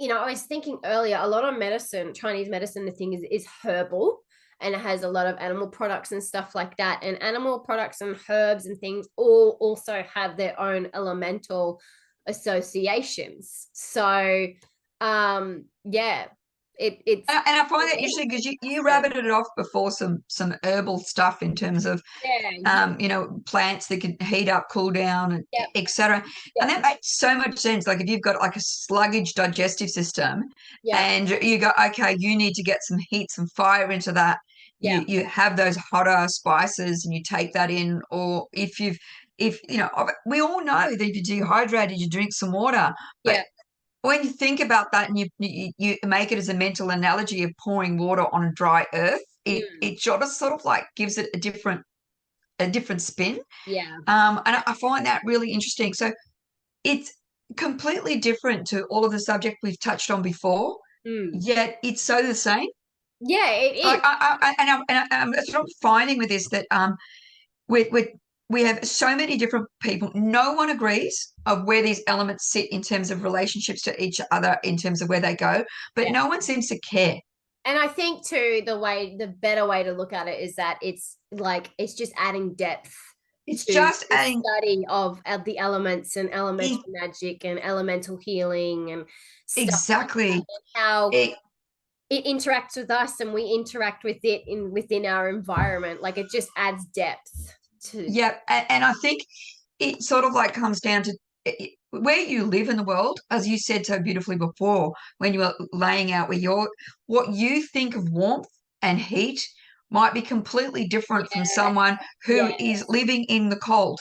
I was thinking earlier, a lot of medicine, Chinese medicine, the thing is herbal, and it has a lot of animal products and stuff like that. And animal products and herbs and things all also have their own elemental associations. So, yeah, it's and I find that interesting because you rabbited it off before some herbal stuff in terms of plants that can heat up, cool down, and etc. And that makes so much sense. Like if you've got like a sluggish digestive system, and you go, okay, you need to get some heat, some fire into that. You have those hotter spices and you take that in, or if we all know that if you're dehydrated, you drink some water. But when you think about that and you make it as a mental analogy of pouring water on a dry earth, it sort of like gives it a different spin. And I find that really interesting. So it's completely different to all of the subject we've touched on before, yet it's so the same. Yeah, it is. I'm sort of finding with this that we have so many different people. No one agrees of where these elements sit in terms of relationships to each other, in terms of where they go, but no one seems to care. And I think too, the better way to look at it is that it's just adding depth. It's just adding study of the elements and elemental magic and elemental healing and stuff exactly like how it interacts with us and we interact with it within our environment. Like it just adds depth to. And I think it sort of like comes down to where you live in the world, as you said so beautifully before, when you were laying out what you think of warmth and heat might be completely different from someone who is living in the cold.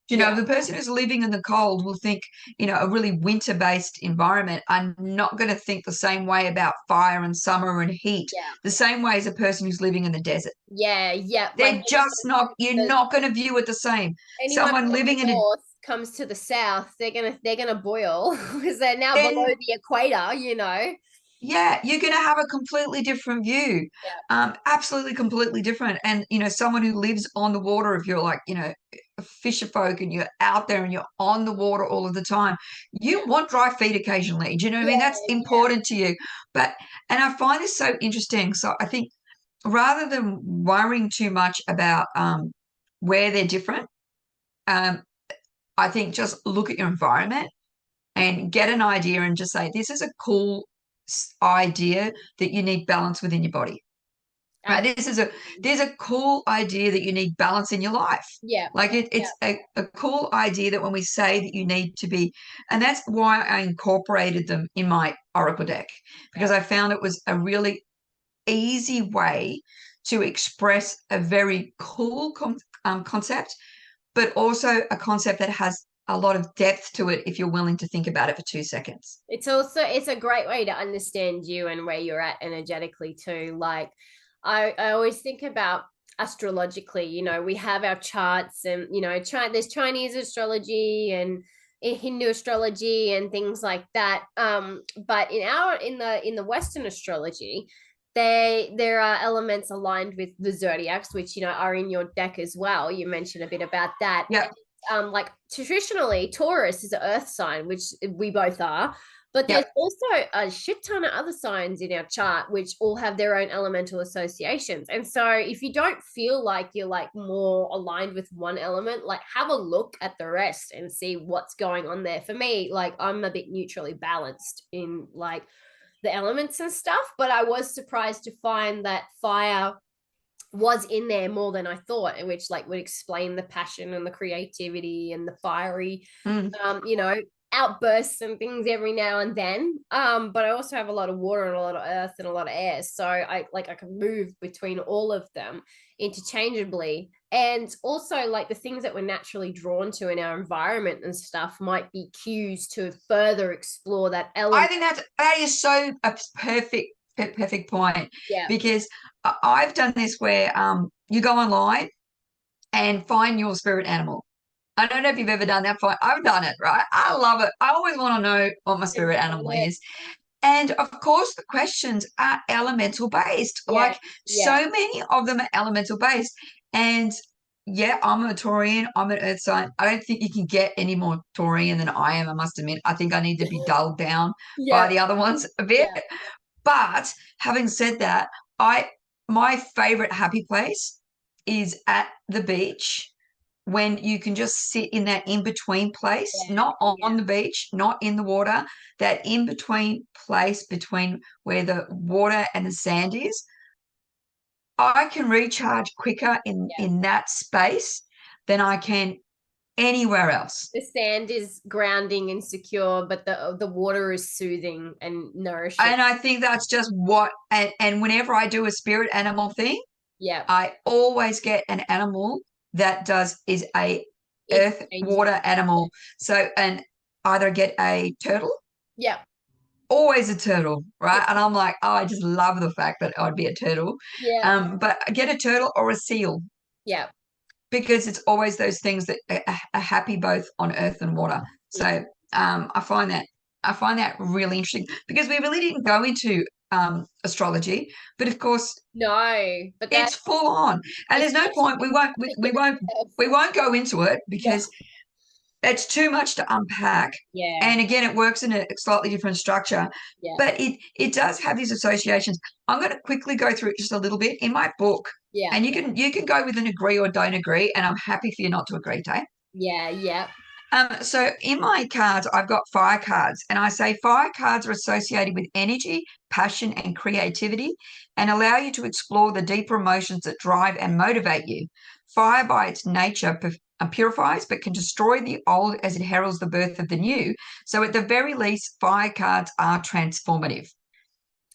The person who's living in the cold will think, a really winter-based environment. I'm not going to think the same way about fire and summer and heat, the same way as a person who's living in the desert. They're just not, you're not going to view it the same. Someone living in a comes to the south, they're gonna boil because they're now below the equator, you're going to have a completely different view. Absolutely completely different. And someone who lives on the water, if you're like a fisher folk and you're out there and you're on the water all of the time, you want dry feet occasionally. Do you know what I mean? That's important to you. And I find this so interesting. So I think rather than worrying too much about where they're different, I think just look at your environment and get an idea and just say, this is a cool idea that you need balance within your body. Right. There's a cool idea that you need balance in your life. Yeah. Like it's a cool idea that when we say that you need to be, and that's why I incorporated them in my Oracle deck, because I found it was a really easy way to express a very cool concept, but also a concept that has a lot of depth to it if you're willing to think about it for 2 seconds. It's a great way to understand you and where you're at energetically too. Like I always think about astrologically, we have our charts, and there's Chinese astrology and Hindu astrology and things like that. But in the Western astrology, there are elements aligned with the zodiacs, which are in your deck as well. You mentioned a bit about that. Yeah. Like traditionally, Taurus is an earth sign, which we both are. But there's Yep. also a shit ton of other signs in our chart, which all have their own elemental associations. And so if you don't feel like you're like more aligned with one element, like have a look at the rest and see what's going on there. For me, like I'm a bit neutrally balanced in like the elements and stuff, but I was surprised to find that fire was in there more than I thought, which like would explain the passion and the creativity and the fiery, Mm. Outbursts and things every now and then. But I also have a lot of water and a lot of earth and a lot of air, so I can move between all of them interchangeably. And also, like the things that we're naturally drawn to in our environment and stuff might be cues to further explore that I element. think that is so a perfect point, Yeah. because I've done this where you go online and find your spirit animal. I don't know if you've ever done that. I've done it, right? I love it. I always want to know what my spirit animal is. And of course, the questions are elemental based. Yeah. Like Yeah. so many of them are elemental based. And yeah, I'm a Taurian. I'm an earth sign. I don't think you can get any more Taurian than I am. I must admit. I think I need to be dulled down by Yeah. the other ones a bit. Yeah. But having said that, I my favorite happy place is at the beach when you can just sit in that in between place, Yeah. not Yeah. on the beach, not in the water, that in between place between where the water and the sand is. I can recharge quicker Yeah. in that space than I can anywhere else. The sand is grounding and secure, but the water is soothing and nourishing. And I think that's just what, and whenever I do a spirit animal thing, Yeah. I always get an animal that is a earth water animal. So, and either get a turtle, Yeah. always a turtle, right? And I'm like, oh, I just love the fact that I'd be a turtle. Yeah. But get a turtle or a seal, Yeah. because it's always those things that are happy both on earth and water. So I find that really interesting, because we really didn't go into astrology, but of course No, but it's full on, and it's there's no such point. a We won't go into it no. because it's too much to unpack. Yeah. And again, it works in a slightly different structure, Yeah. but it does have these associations. I'm going to quickly go through it just a little bit in my book, Yeah. and you can go with an agree or don't agree, and I'm happy for you not to agree, Tay. Yeah. Yeah. So in my cards, I've got fire cards, and I say fire cards are associated with energy, passion, and creativity, and allow you to explore the deeper emotions that drive and motivate you. Fire, by its nature, purifies but can destroy the old as it heralds the birth of the new. So, at the very least, fire cards are transformative.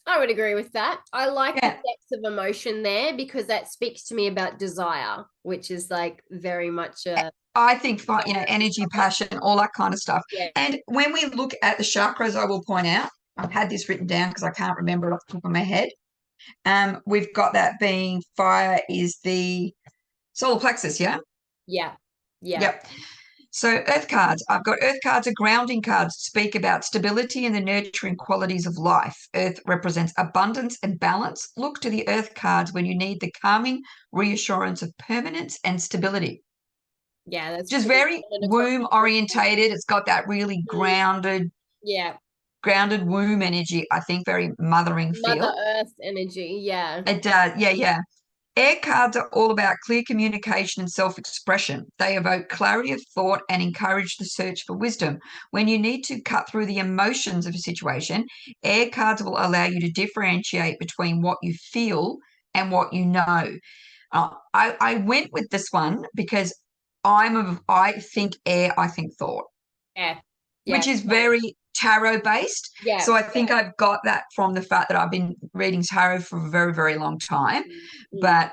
I would agree with that. I like the Yeah. depth of emotion there because that speaks to me about desire, which is like very much a I think, fire. energy, passion, all that kind of stuff. Yeah. And when we look at the chakras, I will point out, I've had this written down because I can't remember it off the top of my head. We've got that being fire is the solar plexus, yeah? Yeah. Yeah. Yep. So earth cards, I've got earth cards are grounding cards, speak about stability and the nurturing qualities of life. Earth represents abundance and balance. Look to the earth cards when you need the calming reassurance of permanence and stability. Yeah. That's Just pretty very common across womb the board. orientated. It's got that really Yeah. grounded womb energy, I think, very mothering Mother feel. Earth energy. Yeah. It does, yeah, yeah. Air cards are all about clear communication and self expression. They evoke clarity of thought and encourage the search for wisdom. When you need to cut through the emotions of a situation, air cards will allow you to differentiate between what you feel and what you know. I went with this one because I think air, I think thought, Yeah. which Yeah. is very tarot based. Yeah. So I think I've got that from the fact that I've been reading tarot for a very, very long time, Mm. but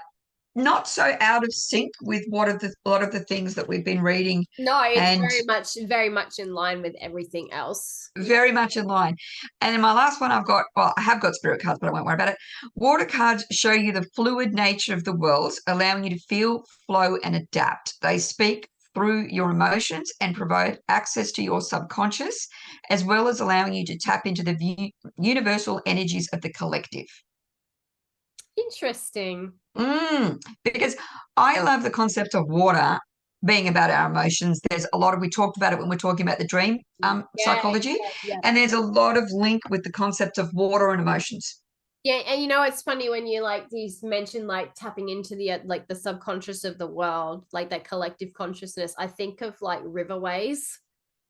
not so out of sync with a lot of the things that we've been reading, No, it's and very much in line with everything else. Yeah. very much in line. And then my last one I have got spirit cards, but I won't worry about it. Water cards show you the fluid nature of the world, allowing you to feel, flow, and adapt. They speak through your emotions and provide access to your subconscious, as well as allowing you to tap into the universal energies of the collective. Interesting. Because I love the concept of water being about our emotions. There's a lot of, we talked about it when we're talking about the dream Yeah. psychology, Yeah. and there's a lot of link with the concept of water and emotions. Yeah, and it's funny when you mention like tapping into the like the subconscious of the world, like that collective consciousness. I think of like riverways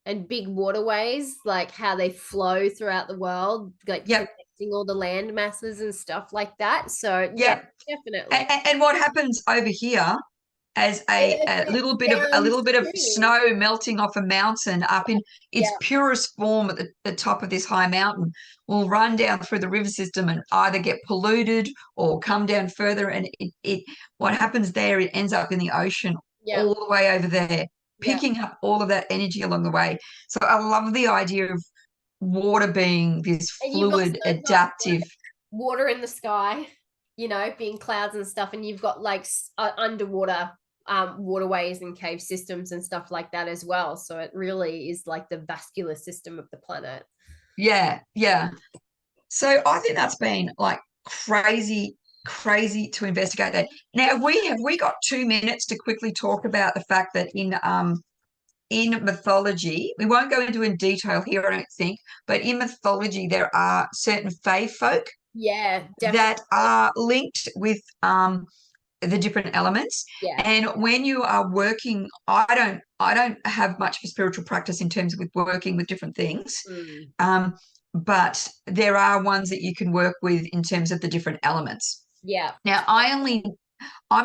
and big waterways, like how they flow throughout the world, like Yep. connecting all the land masses and stuff like that. So yeah, Yep. definitely. And what happens over here as a little bit of Sounds true. snow melting off a mountain up in its Yeah, purest form at the top of this high mountain will run down through the river system and either get polluted or come down further, and it what happens there, it ends up in the ocean yeah, all the way over there, yeah. picking up all of that energy along the way. So I love the idea of water being this And you've also fluid, got adaptive. water in the sky, being clouds and stuff, and you've got like underwater waterways and cave systems and stuff like that as well. So it really is like the vascular system of the planet. Yeah. So I think that's been like crazy to investigate that. Now, have we got 2 minutes to quickly talk about the fact that in mythology, we won't go into in detail here, I don't think, but in mythology there are certain fae folk Yeah, that definitely. are linked with the different elements. Yeah. And when you are working, I don't have much of a spiritual practice in terms of with working with different things. Mm. Um, but there are ones that you can work with in terms of the different elements. Yeah. Now, I'm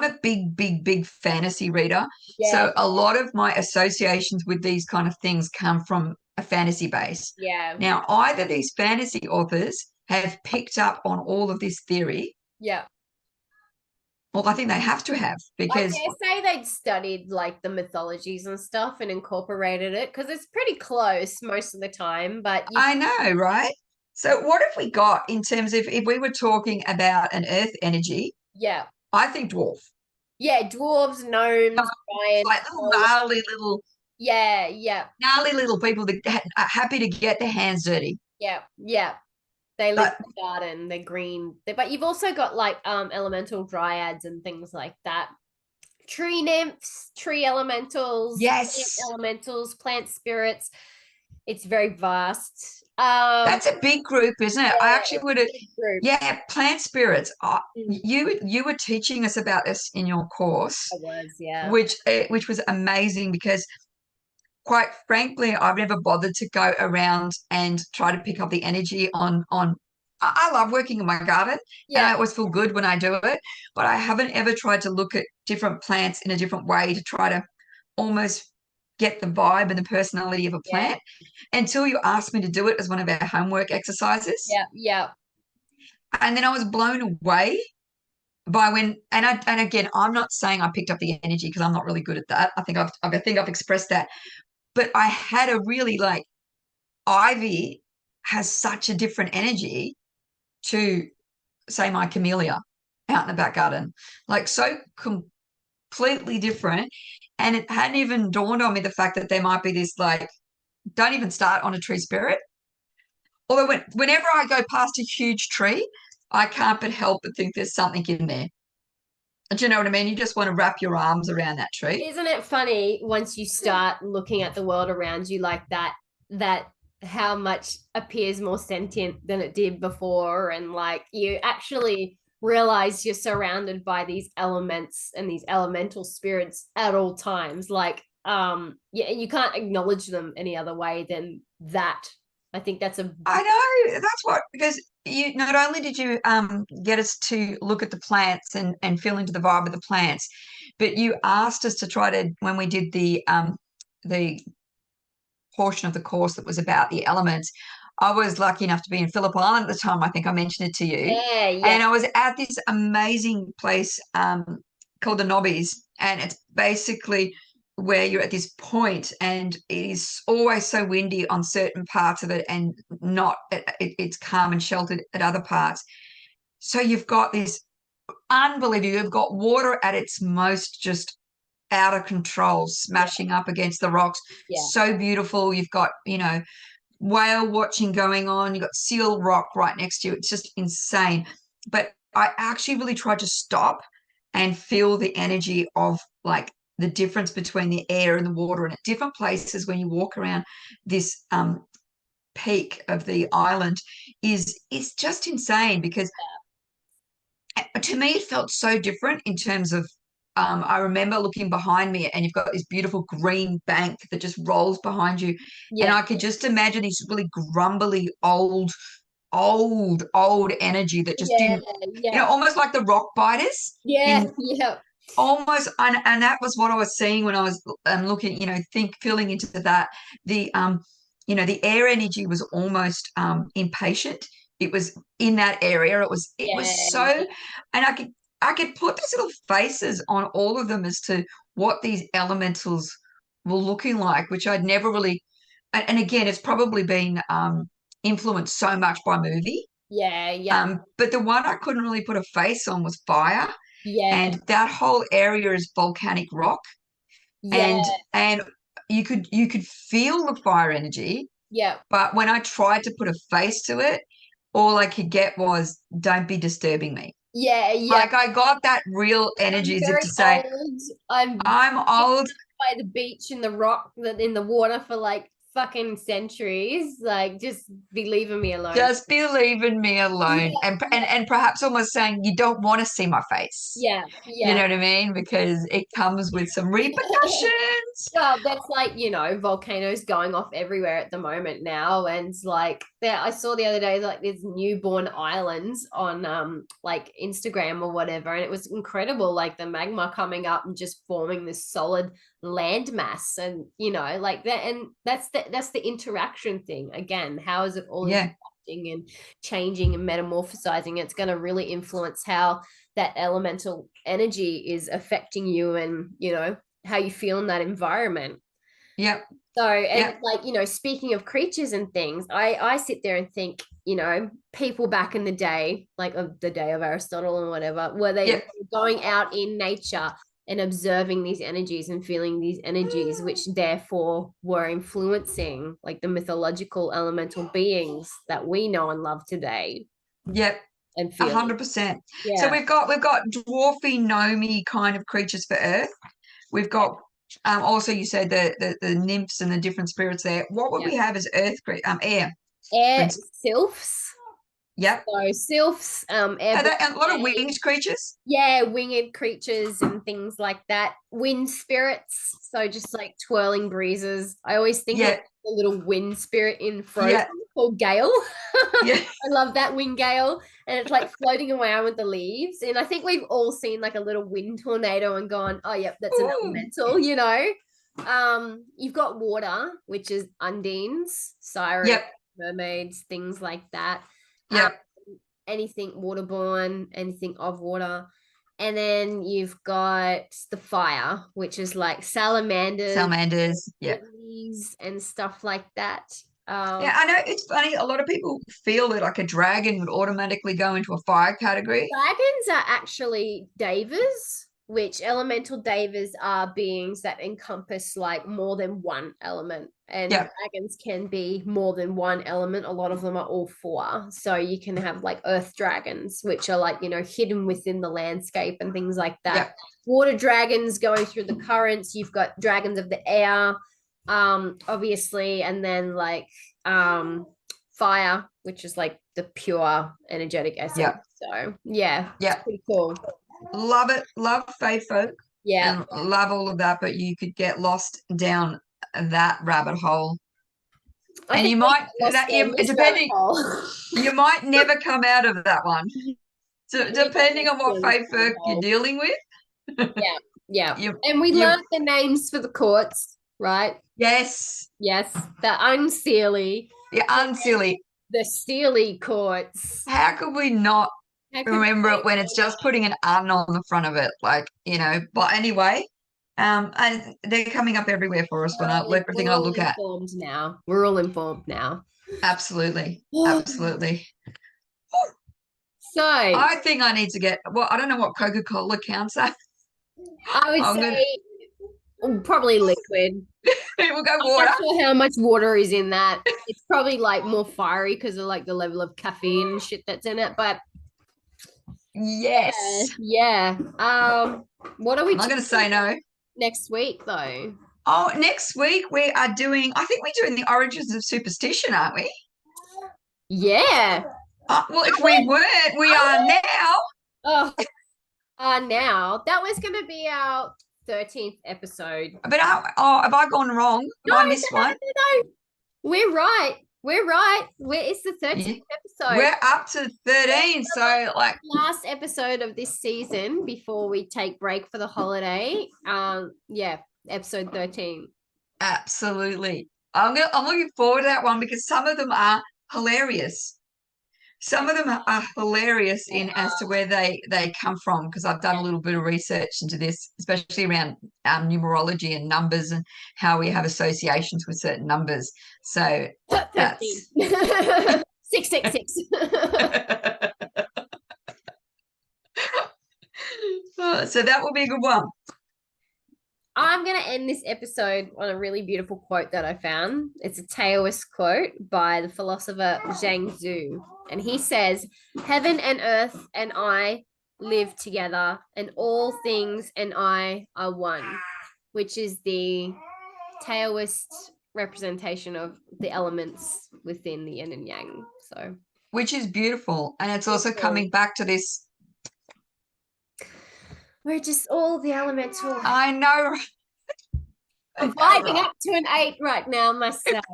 a big fantasy reader. Yeah. So a lot of my associations with these kind of things come from a fantasy base. Yeah. Now, either these fantasy authors have picked up on all of this theory. Yeah. Well, I think they have to have, I because dare say they'd studied like the mythologies and stuff and incorporated it because it's pretty close most of the time. But you, I know, right? So what have we got in terms of, if we were talking about an earth energy, yeah, I think dwarf. yeah, dwarves, gnomes, giants, Like yeah, yeah, gnarly little people that are happy to get their hands dirty. yeah, yeah. They live But in the garden. They're green. But you've also got like elemental dryads and things like that. Tree nymphs, tree elementals, plant yes, elementals, plant spirits. It's very vast. that's a big group, isn't it? I Yeah, actually it's would a have, big group. yeah, plant spirits. Mm, You were teaching us about this in your I course, was, yeah. which was amazing, because quite frankly, I've never bothered to go around and try to pick up the energy on. I love working in my garden, and I Yeah, always feel good when I do it. But I haven't ever tried to look at different plants in a different way to try to almost get the vibe and the personality of a yeah, plant, until you asked me to do it as one of our homework exercises. yeah, yeah. And then I was blown away by when, and again, I'm not saying I picked up the energy, because I'm not really good at that. I think I've expressed that, but I had a really like, ivy has such a different energy to, say, my camellia out in the back garden, like so completely different. And it hadn't even dawned on me the fact that there might be this, like, don't even start on a tree spirit. Although whenever I go past a huge tree, I can't but help but think there's something in there. Do you know what I mean? You just want to wrap your arms around that tree. Isn't it funny once you start looking at the world around you like that how much appears more sentient than it did before, and like you actually realize you're surrounded by these elements and these elemental spirits at all times. Like yeah, you can't acknowledge them any other way than that. I think that's a I know that's what, because you not only did you get us to look at the plants and feel into the vibe of the plants, but you asked us to try to, when we did the portion of the course that was about the elements. I was lucky enough to be in Phillip Island at the time. I think I mentioned it to you. yeah, And yeah, I was at this amazing place called the Nobbies. And it's basically where you're at this point and it is always so windy on certain parts of it and not, it's calm and sheltered at other parts. So you've got this unbelievable, you've got water at its most just out of control, yeah, smashing up against the rocks. yeah, So beautiful. You've got, whale watching going on. You've got Seal Rock right next to you. It's just insane. But I actually really tried to stop and feel the energy of like the difference between the air and the water. And at different places when you walk around this peak of the island is just insane because to me, it felt so different in terms of. I remember looking behind me, and you've got this beautiful green bank that just rolls behind you, and yeah, I could just imagine this really grumbly, old energy that just yeah, didn't, yeah, almost like the rock biters yeah, in yeah, almost, and that was what I was seeing when I was looking, feeling into that. The air energy was almost impatient. It was in that area. It was yeah, so, and I could put these little faces on all of them as to what these elementals were looking like, which I'd never really. And again, it's probably been influenced so much by movie. yeah, yeah, But the one I couldn't really put a face on was fire, yeah, and that whole area is volcanic rock, yeah, and you could feel the fire energy, yeah, but when I tried to put a face to it, all I could get was "Don't be disturbing me." yeah, yeah. Like I got that real energy I'm as if very to say, old. I'm "I'm old. by the beach in the rock in the water for like fucking centuries. Like, just be leaving me alone. Just be leaving me alone," Yeah, and perhaps almost saying, "You don't want to see my face." yeah, You yeah. know what I mean? Because it comes with some repercussions. Well, that's like, volcanoes going off everywhere at the moment now. And like there I saw the other day like there's newborn islands on like Instagram or whatever, and it was incredible, like the magma coming up and just forming this solid land mass. And like that, and that's the interaction thing. Again, how is it all Yeah, interacting and changing and metamorphosizing? It's going to really influence how that elemental energy is affecting you, and how you feel in that environment. yeah, So, and yeah, like, speaking of creatures and things, I sit there and think, people back in the day, like of the day of Aristotle and whatever, were they yeah. going out in nature and observing these energies and feeling these energies, which therefore were influencing like the mythological elemental beings that we know and love today Yep, and a feeling. 100%. So Yeah. we've got dwarfy, gnomey kind of creatures for Earth. We've got also you said the nymphs and the different spirits there. What would Yeah. we have as Earth air? For Air instance? sylphs. Yep. So sylphs, Are airborne, there a lot of winged creatures? yeah, winged creatures and things like that. Wind spirits, so just like twirling breezes. I always think of Yeah, the little wind spirit in Frozen yeah, called Gale. yeah. I love that wind gale, and it's like floating around with the leaves. And I think we've all seen like a little wind tornado and gone, "Oh, yep, that's an Ooh. elemental." You've got water, which is undines, sirens, Yep, mermaids, things like that. Um, yep, anything waterborne, anything of water. And then you've got the fire, which is like salamanders, salamanders. Yep. lilies, and stuff like that. Yeah, I know it's funny. A lot of people feel that like a dragon would automatically go into a fire category. Dragons are actually devas, which elemental devas are beings that encompass like more than one element. And Yeah, dragons can be more than one element. A lot of them are all four. So you can have like earth dragons, which are like, hidden within the landscape and things like yeah, that. Water dragons going through the currents. You've got dragons of the air, obviously, and then like fire, which is like the pure energetic essence. yeah, So yeah, it's yeah. pretty cool. Love it. Love Fae folk Yeah. and love all of that, but you could get lost down that rabbit hole. I And think you we might, lost in this rabbit depending, hole. you might never come out of that one. So We got depending on lost what in this faith rabbit you're hole. dealing with, Yeah, yeah. you, And we you, learned the names for the courts, right? yes, Yes, the unseelie, you're unsilly. the steely courts. How could we not How could remember we it when it's just putting an "un" on the front of it? Like, but anyway, and they're coming up everywhere for us when everything we're I all look at. informed now. We're all informed now. Absolutely. Absolutely. So I I think I need to get, well, I don't know what Coca-Cola counts as. would I'm gonna, say probably liquid. we'll go I'm water. not sure how much water is in that. It's probably like more fiery because of like the level of caffeine and shit that's in it. But Yes. yeah. What are we I'm not going to say no. next week though? Oh, next week we are doing, I think we're doing the origins of superstition, aren't we? Yeah. Well, if we weren't, we are now. Oh, now that was going to be our 13th episode. But have I gone wrong? Have I missed one? No. We're right. We're right. It's the 13th episode. We're up to 13. So, like, last episode of this season before we take break for the holiday. Yeah, episode 13. absolutely. I'm looking forward to that one because some of them are hilarious. Some of them are hilarious in as to where they come from because I've done a little bit of research into this, especially around numerology and numbers and how we have associations with certain numbers. So 13. that's 666. so that will be a good one. I'm going to end this episode on a really beautiful quote that I found. It's a Taoist quote by the philosopher Zhang Zhu. And he says, "Heaven and earth and I live together, and all things and I are one," which is the Taoist representation of the elements within the yin and yang. So, which is beautiful. And it's also coming back to this. We're just all the elemental. I know. I'm vibing up to an 8 right now myself.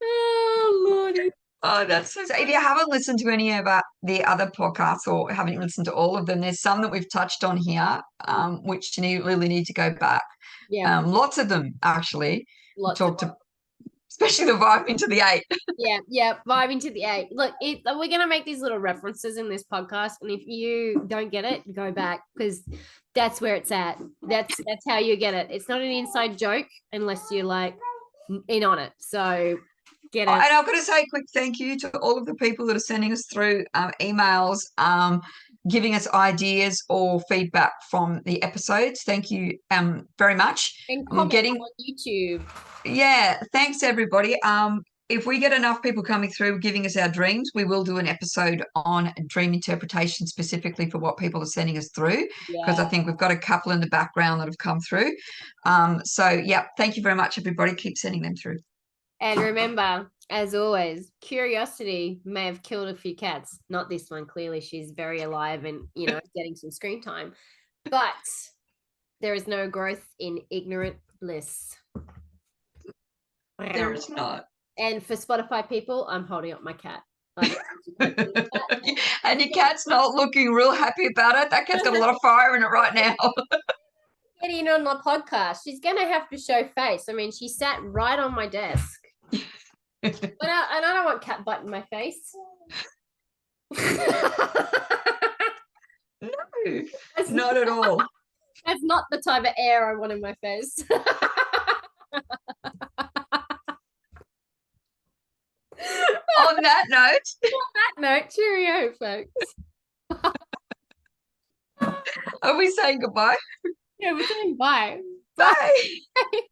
Oh, Lordy. Oh, that's so. If you haven't listened to any of the other podcasts or haven't listened to all of them, there's some that we've touched on here, which you really need to go back. Yeah. Lots of them actually. Lots talk to, especially the vibe into the 8. Yeah, vibe into the 8. Look, we're gonna make these little references in this podcast, and if you don't get it, go back because that's where it's at. That's how you get it. It's not an inside joke unless you're like in on it. So get it. And I've got to say a quick thank you to all of the people that are sending us through emails, giving us ideas or feedback from the episodes. Thank you very much. And comment on YouTube. Yeah, thanks everybody. If we get enough people coming through giving us our dreams, we will do an episode on dream interpretation specifically for what people are sending us through, because I think we've got a couple in the background that have come through. So, yeah, thank you very much, everybody. Keep sending them through. And remember, as always, curiosity may have killed a few cats. Not this one, clearly. She's very alive and, getting some screen time. But there is no growth in ignorant bliss. There is not. And for Spotify people, I'm holding up my cat. And your cat's not looking real happy about it. That cat's got a lot of fire in it right now. Getting on my podcast. She's going to have to show face. I mean, she sat right on my desk. And I don't want cat butt in my face. No, not at all. That's not the type of air I want in my face. On that note, cheerio, folks. Are we saying goodbye? Yeah, we're saying bye. Bye.